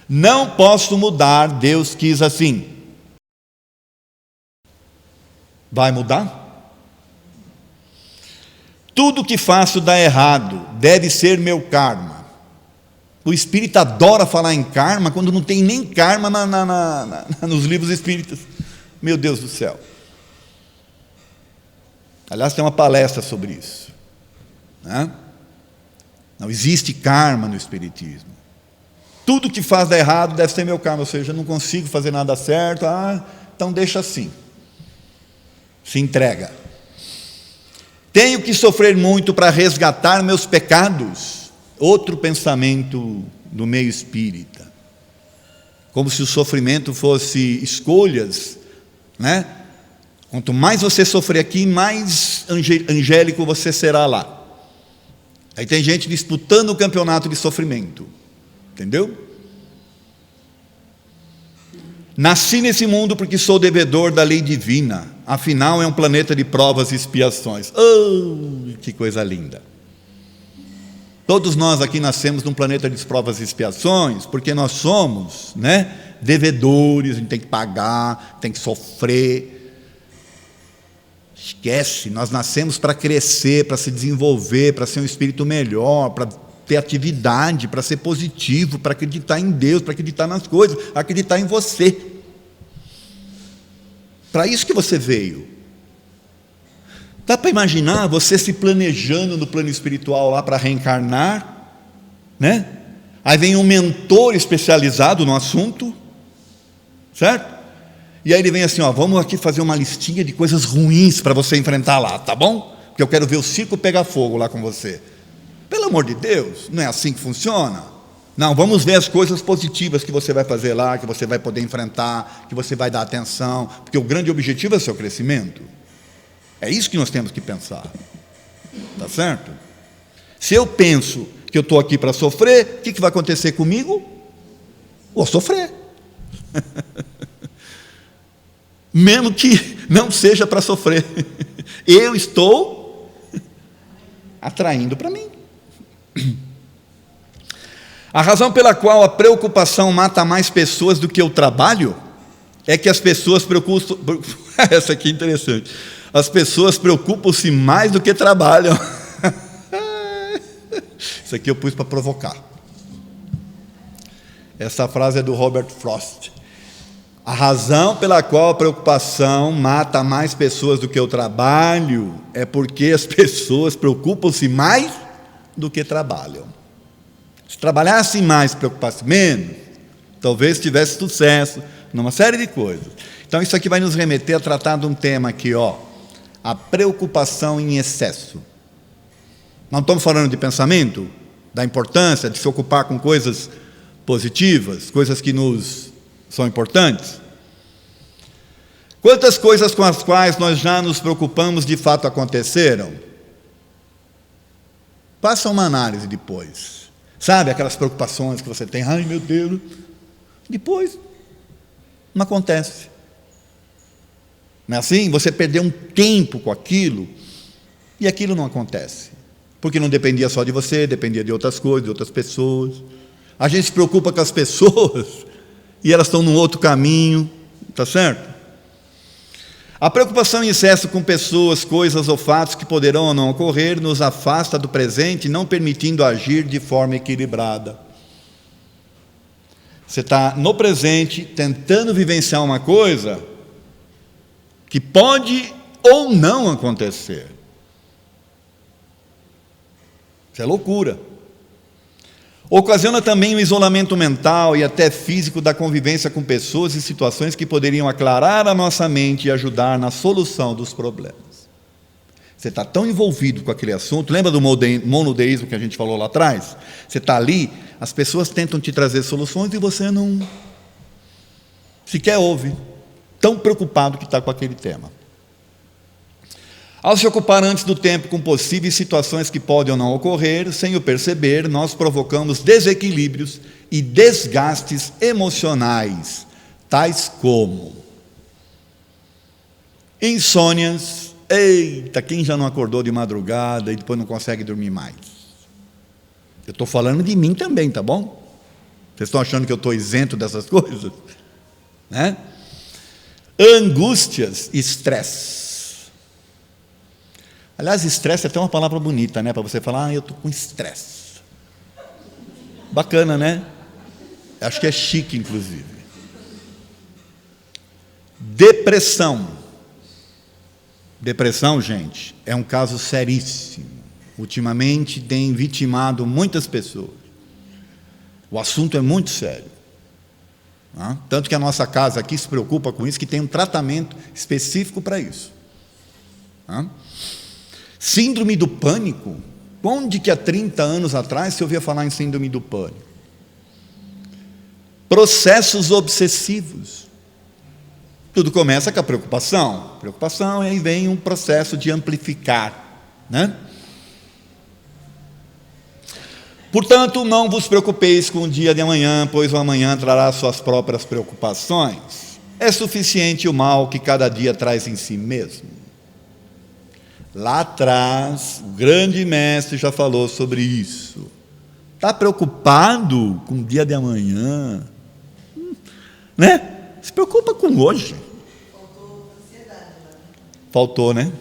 Não posso mudar, Deus quis assim. Vai mudar? Tudo que faço dá errado, deve ser meu karma. O espírita adora falar em karma quando não tem nem karma nos livros espíritas. Meu Deus do céu. Aliás, tem uma palestra sobre isso, né? Não existe karma no Espiritismo. Tudo que faz dar errado deve ser meu karma, ou seja, eu não consigo fazer nada certo, então deixa assim. Se entrega. Tenho que sofrer muito para resgatar meus pecados. Outro pensamento do meio espírita. Como se o sofrimento fosse escolhas, né? Quanto mais você sofrer aqui, mais angélico você será lá. Aí tem gente disputando o campeonato de sofrimento. Entendeu? Nasci nesse mundo porque sou devedor da lei divina. Afinal, é um planeta de provas e expiações. Oh, que coisa linda! Todos nós aqui nascemos num planeta de provas e expiações, porque nós somos, né, devedores, a gente tem que pagar, tem que sofrer. Esquece, nós nascemos para crescer, para se desenvolver, para ser um espírito melhor, para ter atividade, para ser positivo, para acreditar em Deus, para acreditar nas coisas, acreditar em você. Para isso que você veio. Dá para imaginar você se planejando no plano espiritual lá para reencarnar, né? Aí vem um mentor especializado no assunto, certo? E aí ele vem assim, vamos aqui fazer uma listinha de coisas ruins para você enfrentar lá, tá bom? Porque eu quero ver o circo pegar fogo lá com você. Pelo amor de Deus, não é assim que funciona? Não, vamos ver as coisas positivas que você vai fazer lá, que você vai poder enfrentar, que você vai dar atenção, porque o grande objetivo é o seu crescimento. É isso que nós temos que pensar. Tá certo? Se eu penso que eu estou aqui para sofrer, o que vai acontecer comigo? Vou sofrer. Mesmo que não seja para sofrer. Eu estou atraindo para mim. A razão pela qual a preocupação mata mais pessoas do que o trabalho é que as pessoas preocupam. Essa aqui é interessante. As pessoas preocupam-se mais do que trabalham. Isso aqui eu pus para provocar. Essa frase é do Robert Frost. A razão pela qual a preocupação mata mais pessoas do que o trabalho é porque as pessoas preocupam-se mais do que trabalham. Se trabalhassem mais, preocupassem menos, talvez tivesse sucesso numa série de coisas. Então isso aqui vai nos remeter a tratar de um tema aqui, a preocupação em excesso. Não estamos falando de pensamento, da importância de se ocupar com coisas positivas, coisas que nos são importantes. Quantas coisas com as quais nós já nos preocupamos de fato aconteceram? Faça uma análise depois. Sabe aquelas preocupações que você tem? Ai, meu Deus. Depois, não acontece. Não é assim? Você perdeu um tempo com aquilo e aquilo não acontece. Porque não dependia só de você, dependia de outras coisas, de outras pessoas. A gente se preocupa com as pessoas e elas estão num outro caminho, está certo? A preocupação em excesso com pessoas, coisas ou fatos que poderão ou não ocorrer nos afasta do presente, não permitindo agir de forma equilibrada. Você está no presente tentando vivenciar uma coisa que pode ou não acontecer. Isso é loucura. Ocasiona também o isolamento mental e até físico da convivência com pessoas e situações que poderiam aclarar a nossa mente e ajudar na solução dos problemas. Você está tão envolvido com aquele assunto, lembra do monodeísmo que a gente falou lá atrás? Você está ali, as pessoas tentam te trazer soluções e você não sequer ouve, tão preocupado que está com aquele tema. Ao se ocupar antes do tempo com possíveis situações que podem ou não ocorrer, sem o perceber, nós provocamos desequilíbrios e desgastes emocionais, tais como insônias. Eita, quem já não acordou de madrugada e depois não consegue dormir mais? Eu estou falando de mim também, tá bom? Vocês estão achando que eu estou isento dessas coisas? Né? Angústias e estresse. Aliás, estresse é até uma palavra bonita, né? Para você falar, eu estou com estresse. Bacana, né? Acho que é chique, inclusive. Depressão. Depressão, gente, é um caso seríssimo. Ultimamente tem vitimado muitas pessoas. O assunto é muito sério. Tanto que a nossa casa aqui se preocupa com isso, que tem um tratamento específico para isso. Síndrome do pânico. Onde que há 30 anos atrás se ouvia falar em síndrome do pânico? Processos obsessivos. Tudo começa com a preocupação. Preocupação, e aí vem um processo de amplificar, né? Portanto, não vos preocupeis com o dia de amanhã, pois o amanhã trará suas próprias preocupações. É suficiente o mal que cada dia traz em si mesmo. Lá atrás, o grande mestre já falou sobre isso. Está preocupado com o dia de amanhã? Né? Se preocupa com hoje. Faltou ansiedade, né? Faltou, né?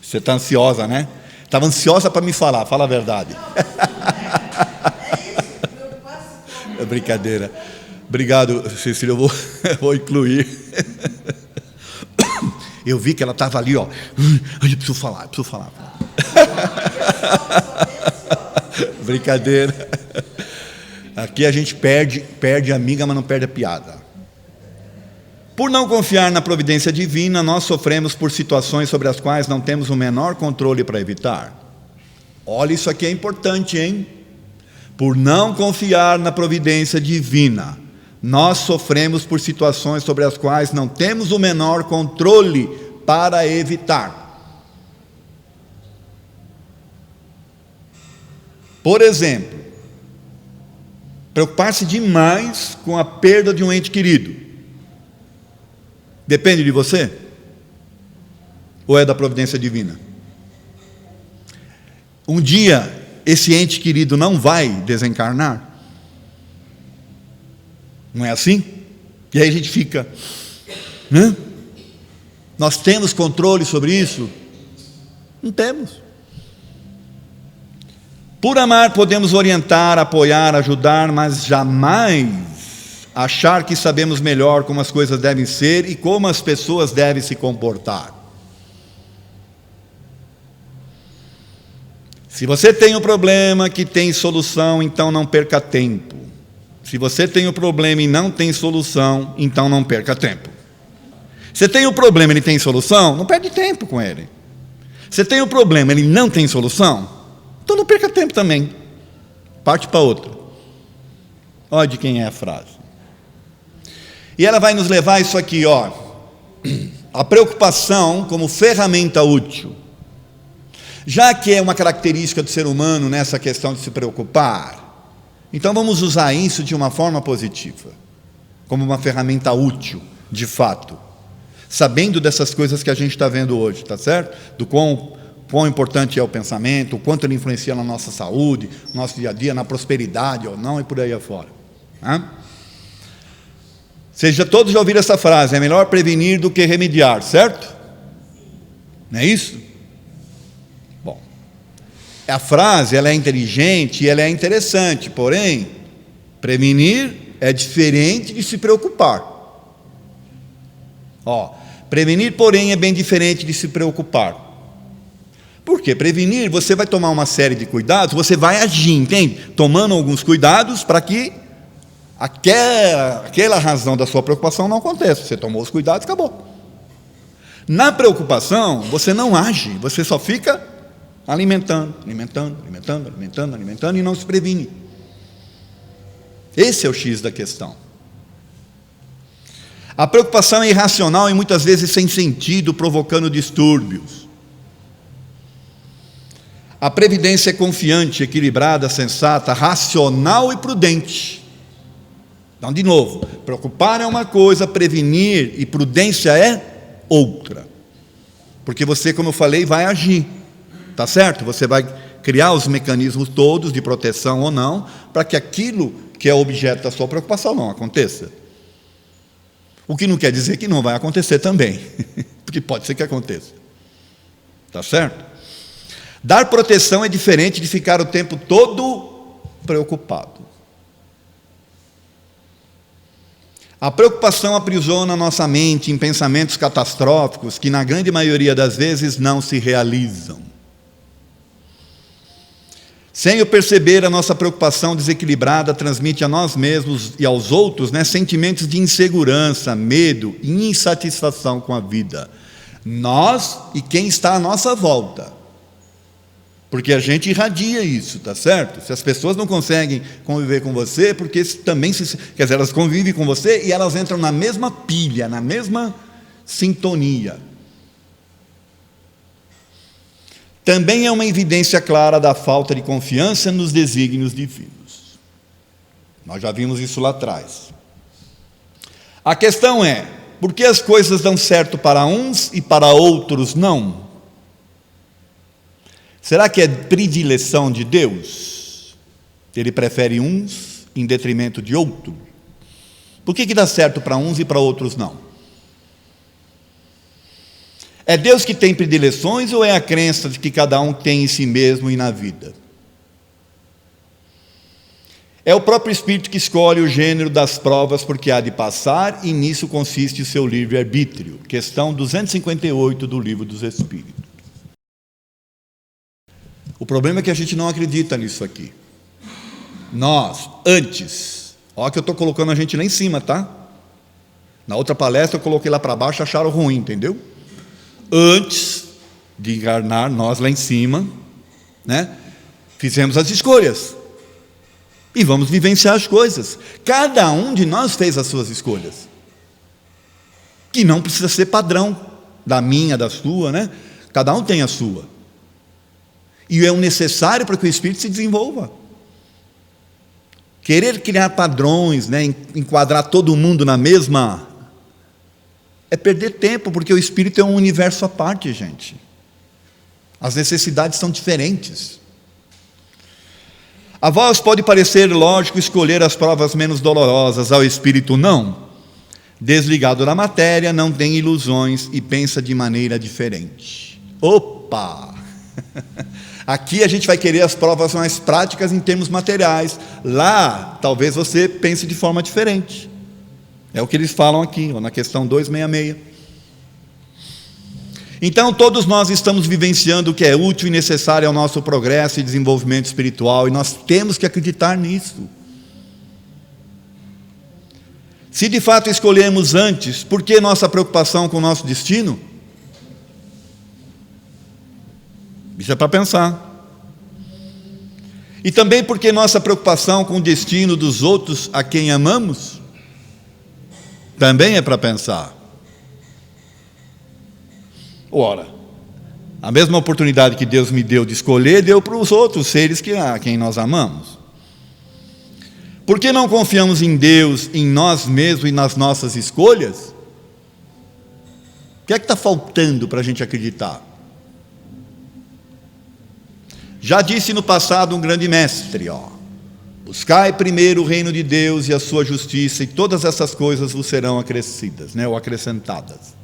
Você está ansiosa, né? Estava ansiosa para me falar, fala a verdade. É brincadeira. Obrigado, Cecília, eu vou incluir. Eu vi que ela estava ali, ó. Eu preciso falar. Brincadeira. Aqui a gente perde a amiga, mas não perde a piada. Por não confiar na providência divina, nós sofremos por situações sobre as quais não temos o menor controle para evitar. Olha, isso aqui é importante, hein? Por não confiar na providência divina, nós sofremos por situações sobre as quais não temos o menor controle para evitar. Por exemplo, preocupar-se demais com a perda de um ente querido. Depende de você? Ou é da providência divina? Um dia, esse ente querido não vai desencarnar? Não é assim? E aí a gente fica, né? Nós temos controle sobre isso? Não temos. Por amar podemos orientar, apoiar, ajudar, mas jamais achar que sabemos melhor como as coisas devem ser e como as pessoas devem se comportar. Se você tem um problema que tem solução, então não perca tempo. Se você tem um problema e não tem solução, então não perca tempo. Você tem um problema e ele tem solução, não perde tempo com ele. Você tem um problema e ele não tem solução, então não perca tempo também. Parte para outra. Olha de quem é a frase. E ela vai nos levar a isso aqui, ó. A preocupação como ferramenta útil. Já que é uma característica do ser humano nessa questão de se preocupar, então vamos usar isso de uma forma positiva, como uma ferramenta útil, de fato, sabendo dessas coisas que a gente está vendo hoje, tá certo? Do quão importante é o pensamento, o quanto ele influencia na nossa saúde, no nosso dia a dia, na prosperidade ou não, e por aí afora. Todos já ouviram essa frase, é melhor prevenir do que remediar, certo? Não é isso? A frase, ela é inteligente e ela é interessante, porém, prevenir é diferente de se preocupar. Prevenir, porém, é bem diferente de se preocupar. Por quê? Prevenir, você vai tomar uma série de cuidados, você vai agir, entende? Tomando alguns cuidados para que aquela razão da sua preocupação não aconteça. Você tomou os cuidados, acabou. Na preocupação, você não age, você só fica alimentando e não se previne. Esse é o X da questão. A preocupação é irracional e muitas vezes sem sentido, provocando distúrbios. A previdência é confiante, equilibrada, sensata, racional e prudente. Então, de novo, preocupar é uma coisa, prevenir e prudência é outra. Porque você, como eu falei, vai agir. Tá certo? Você vai criar os mecanismos todos de proteção ou não, para que aquilo que é objeto da sua preocupação não aconteça. O que não quer dizer que não vai acontecer também, porque pode ser que aconteça. Tá certo? Dar proteção é diferente de ficar o tempo todo preocupado. A preocupação aprisiona nossa mente em pensamentos catastróficos que, na grande maioria das vezes, não se realizam. Sem o perceber, a nossa preocupação desequilibrada transmite a nós mesmos e aos outros, sentimentos de insegurança, medo e insatisfação com a vida. Nós e quem está à nossa volta. Porque a gente irradia isso, tá certo? Se as pessoas não conseguem conviver com você, porque também, quer dizer, elas convivem com você e elas entram na mesma pilha, na mesma sintonia. Também é uma evidência clara da falta de confiança nos desígnios divinos. Nós já vimos isso lá atrás. A questão é, por que as coisas dão certo para uns e para outros não? Será que é predileção de Deus? Ele prefere uns em detrimento de outros? Por que dá certo para uns e para outros não? É Deus que tem predileções ou é a crença de que cada um tem em si mesmo e na vida? É o próprio Espírito que escolhe o gênero das provas porque há de passar, e nisso consiste o seu livre-arbítrio. Questão 258 do Livro dos Espíritos. O problema é que a gente não acredita nisso aqui. Nós, antes, olha que eu estou colocando a gente lá em cima, tá? Na outra palestra eu coloquei lá para baixo, acharam ruim, entendeu? Antes de encarnar, nós lá em cima, fizemos as escolhas. E vamos vivenciar as coisas. Cada um de nós fez as suas escolhas. Que não precisa ser padrão da minha, da sua, Cada um tem a sua. E é o necessário para que o espírito se desenvolva. Querer criar padrões, enquadrar todo mundo na mesma, é perder tempo, porque o espírito é um universo à parte, gente. As necessidades são diferentes. A vós pode parecer lógico escolher as provas menos dolorosas, ao espírito não. Desligado da matéria, não tem ilusões e pensa de maneira diferente. Opa! Aqui a gente vai querer as provas mais práticas em termos materiais. Lá, talvez você pense de forma diferente. É o que eles falam aqui, na questão 266. Então, todos nós estamos vivenciando o que é útil e necessário ao nosso progresso e desenvolvimento espiritual, e nós temos que acreditar nisso. Se de fato escolhemos antes, por que nossa preocupação com o nosso destino? Isso é para pensar. E também porque nossa preocupação com o destino dos outros a quem amamos? Também é para pensar. Ora, a mesma oportunidade que Deus me deu de escolher, deu para os outros seres a quem nós amamos. Por que não confiamos em Deus, em nós mesmos e nas nossas escolhas? O que é que está faltando para a gente acreditar? Já disse no passado um grande mestre, buscai primeiro o reino de Deus e a sua justiça, e todas essas coisas vos serão acrescidas, ou acrescentadas.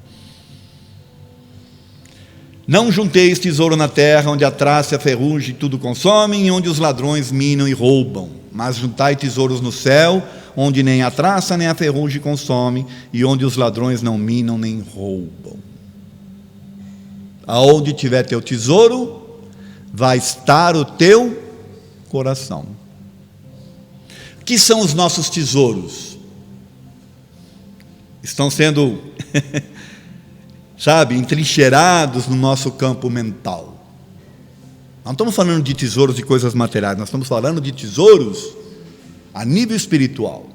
Não junteis tesouro na terra, onde a traça e a ferrugem tudo consomem, e onde os ladrões minam e roubam, mas juntai tesouros no céu, onde nem a traça nem a ferrugem consomem, e onde os ladrões não minam nem roubam. Aonde tiver teu tesouro, vai estar o teu coração. O que são os nossos tesouros? Estão sendo, entrincheirados no nosso campo mental. Não estamos falando de tesouros de coisas materiais, nós estamos falando de tesouros a nível espiritual.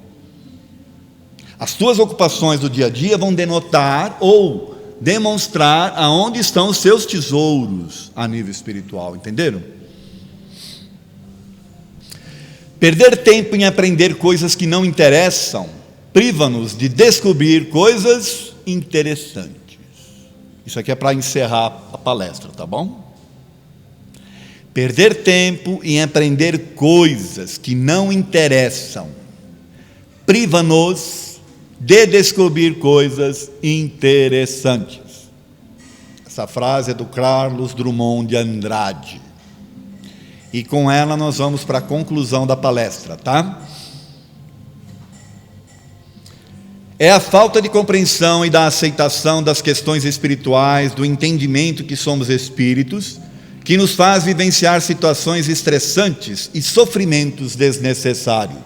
As tuas ocupações do dia a dia vão denotar ou demonstrar aonde estão os seus tesouros a nível espiritual, entenderam? Perder tempo em aprender coisas que não interessam priva-nos de descobrir coisas interessantes. Isso aqui é para encerrar a palestra, tá bom? Perder tempo em aprender coisas que não interessam priva-nos de descobrir coisas interessantes. Essa frase é do Carlos Drummond de Andrade. E com ela nós vamos para a conclusão da palestra, tá? É a falta de compreensão e da aceitação das questões espirituais, do entendimento que somos espíritos, que nos faz vivenciar situações estressantes e sofrimentos desnecessários.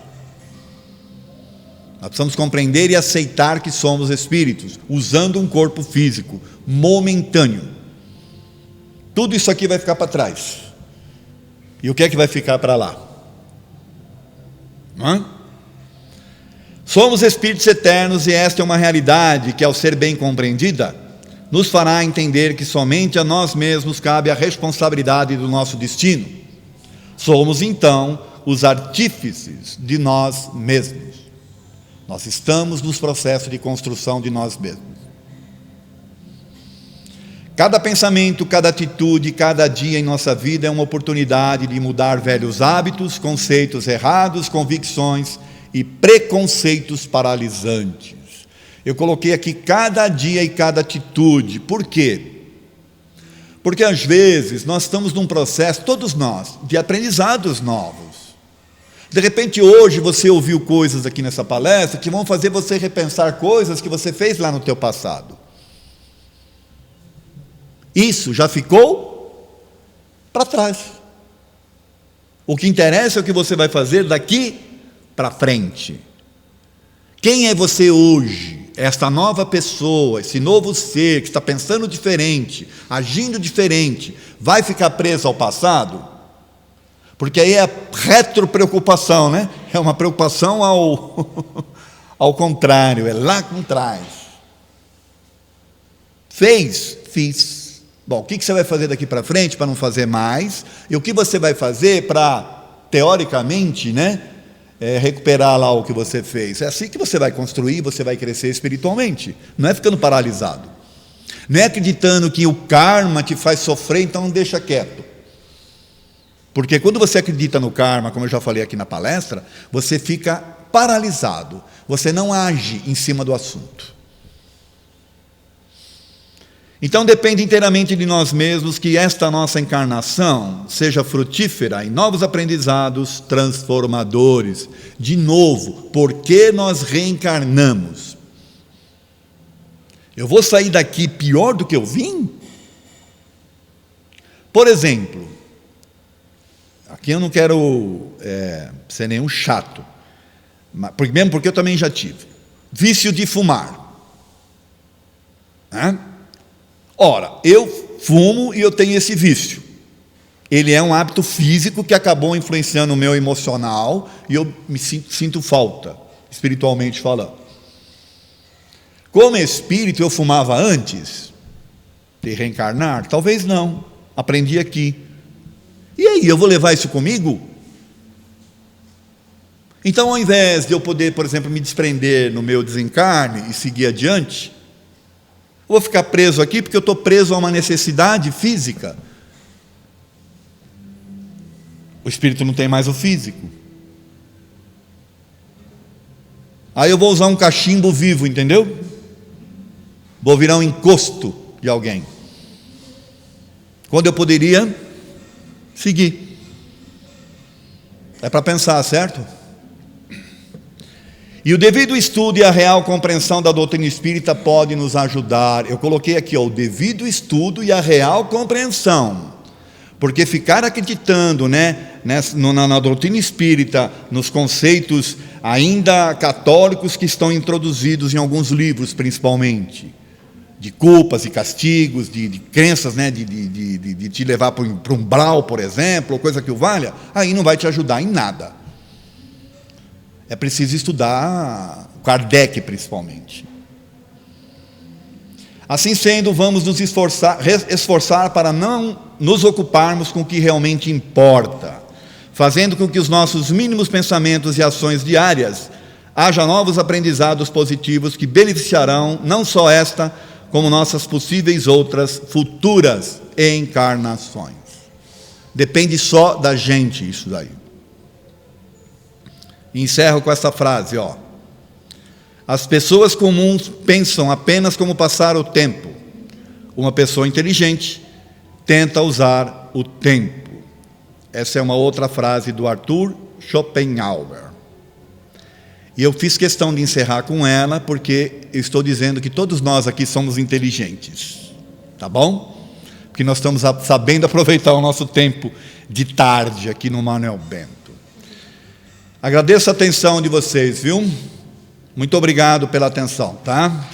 Nós precisamos compreender e aceitar que somos espíritos, usando um corpo físico, momentâneo. Tudo isso aqui vai ficar para trás. E o que é que vai ficar para lá? Não é? Somos espíritos eternos e esta é uma realidade que, ao ser bem compreendida, nos fará entender que somente a nós mesmos cabe a responsabilidade do nosso destino. Somos, então, os artífices de nós mesmos. Nós estamos nos processos de construção de nós mesmos. Cada pensamento, cada atitude, cada dia em nossa vida é uma oportunidade de mudar velhos hábitos, conceitos errados, convicções e preconceitos paralisantes. Eu coloquei aqui cada dia e cada atitude. Por quê? Porque às vezes nós estamos num processo, todos nós, de aprendizados novos. De repente hoje você ouviu coisas aqui nessa palestra que vão fazer você repensar coisas que você fez lá no teu passado. Isso já ficou para trás. O que interessa é o que você vai fazer daqui para frente. Quem é você hoje? Esta nova pessoa, esse novo ser que está pensando diferente, agindo diferente, vai ficar preso ao passado? Porque aí é retropreocupação, né? É uma preocupação ao contrário, é lá com trás. Fiz. Bom, o que você vai fazer daqui para frente para não fazer mais? E o que você vai fazer para, teoricamente, né, recuperar lá o que você fez? É assim que você vai construir, você vai crescer espiritualmente. Não é ficando paralisado. Não é acreditando que o karma te faz sofrer, então deixa quieto. Porque quando você acredita no karma, como eu já falei aqui na palestra, você fica paralisado. Você não age em cima do assunto. Então depende inteiramente de nós mesmos que esta nossa encarnação seja frutífera em novos aprendizados transformadores. De novo, por que nós reencarnamos? Eu vou sair daqui pior do que eu vim? Por exemplo, aqui eu não quero ser nenhum chato, mesmo porque eu também já tive. Vício de fumar. Ora, eu fumo e eu tenho esse vício. Ele é um hábito físico que acabou influenciando o meu emocional e eu me sinto falta, espiritualmente falando. Como espírito eu fumava antes de reencarnar? Talvez não, aprendi aqui. E aí, eu vou levar isso comigo? Então, ao invés de eu poder, por exemplo, me desprender no meu desencarne e seguir adiante, eu vou ficar preso aqui porque eu estou preso a uma necessidade física. O espírito não tem mais o físico. Aí eu vou usar um cachimbo vivo, entendeu? Vou virar um encosto de alguém. Quando eu poderia seguir. É para pensar, certo? E o devido estudo e a real compreensão da doutrina espírita pode nos ajudar. Eu coloquei aqui, o devido estudo e a real compreensão. Porque ficar acreditando, na doutrina espírita, nos conceitos ainda católicos que estão introduzidos em alguns livros, principalmente, de culpas e castigos, de crenças, de te levar para um umbral, por exemplo, ou coisa que o valha, aí não vai te ajudar em nada. É preciso estudar Kardec, principalmente. Assim sendo, vamos nos esforçar para não nos ocuparmos com o que realmente importa, fazendo com que os nossos mínimos pensamentos e ações diárias haja novos aprendizados positivos que beneficiarão não só esta, como nossas possíveis outras futuras encarnações. Depende só da gente isso daí. Encerro com essa frase, As pessoas comuns pensam apenas como passar o tempo. Uma pessoa inteligente tenta usar o tempo. Essa é uma outra frase do Arthur Schopenhauer. E eu fiz questão de encerrar com ela, porque eu estou dizendo que todos nós aqui somos inteligentes. Tá bom? Porque nós estamos sabendo aproveitar o nosso tempo de tarde aqui no Manuel Bento. Agradeço a atenção de vocês, viu? Muito obrigado pela atenção, tá?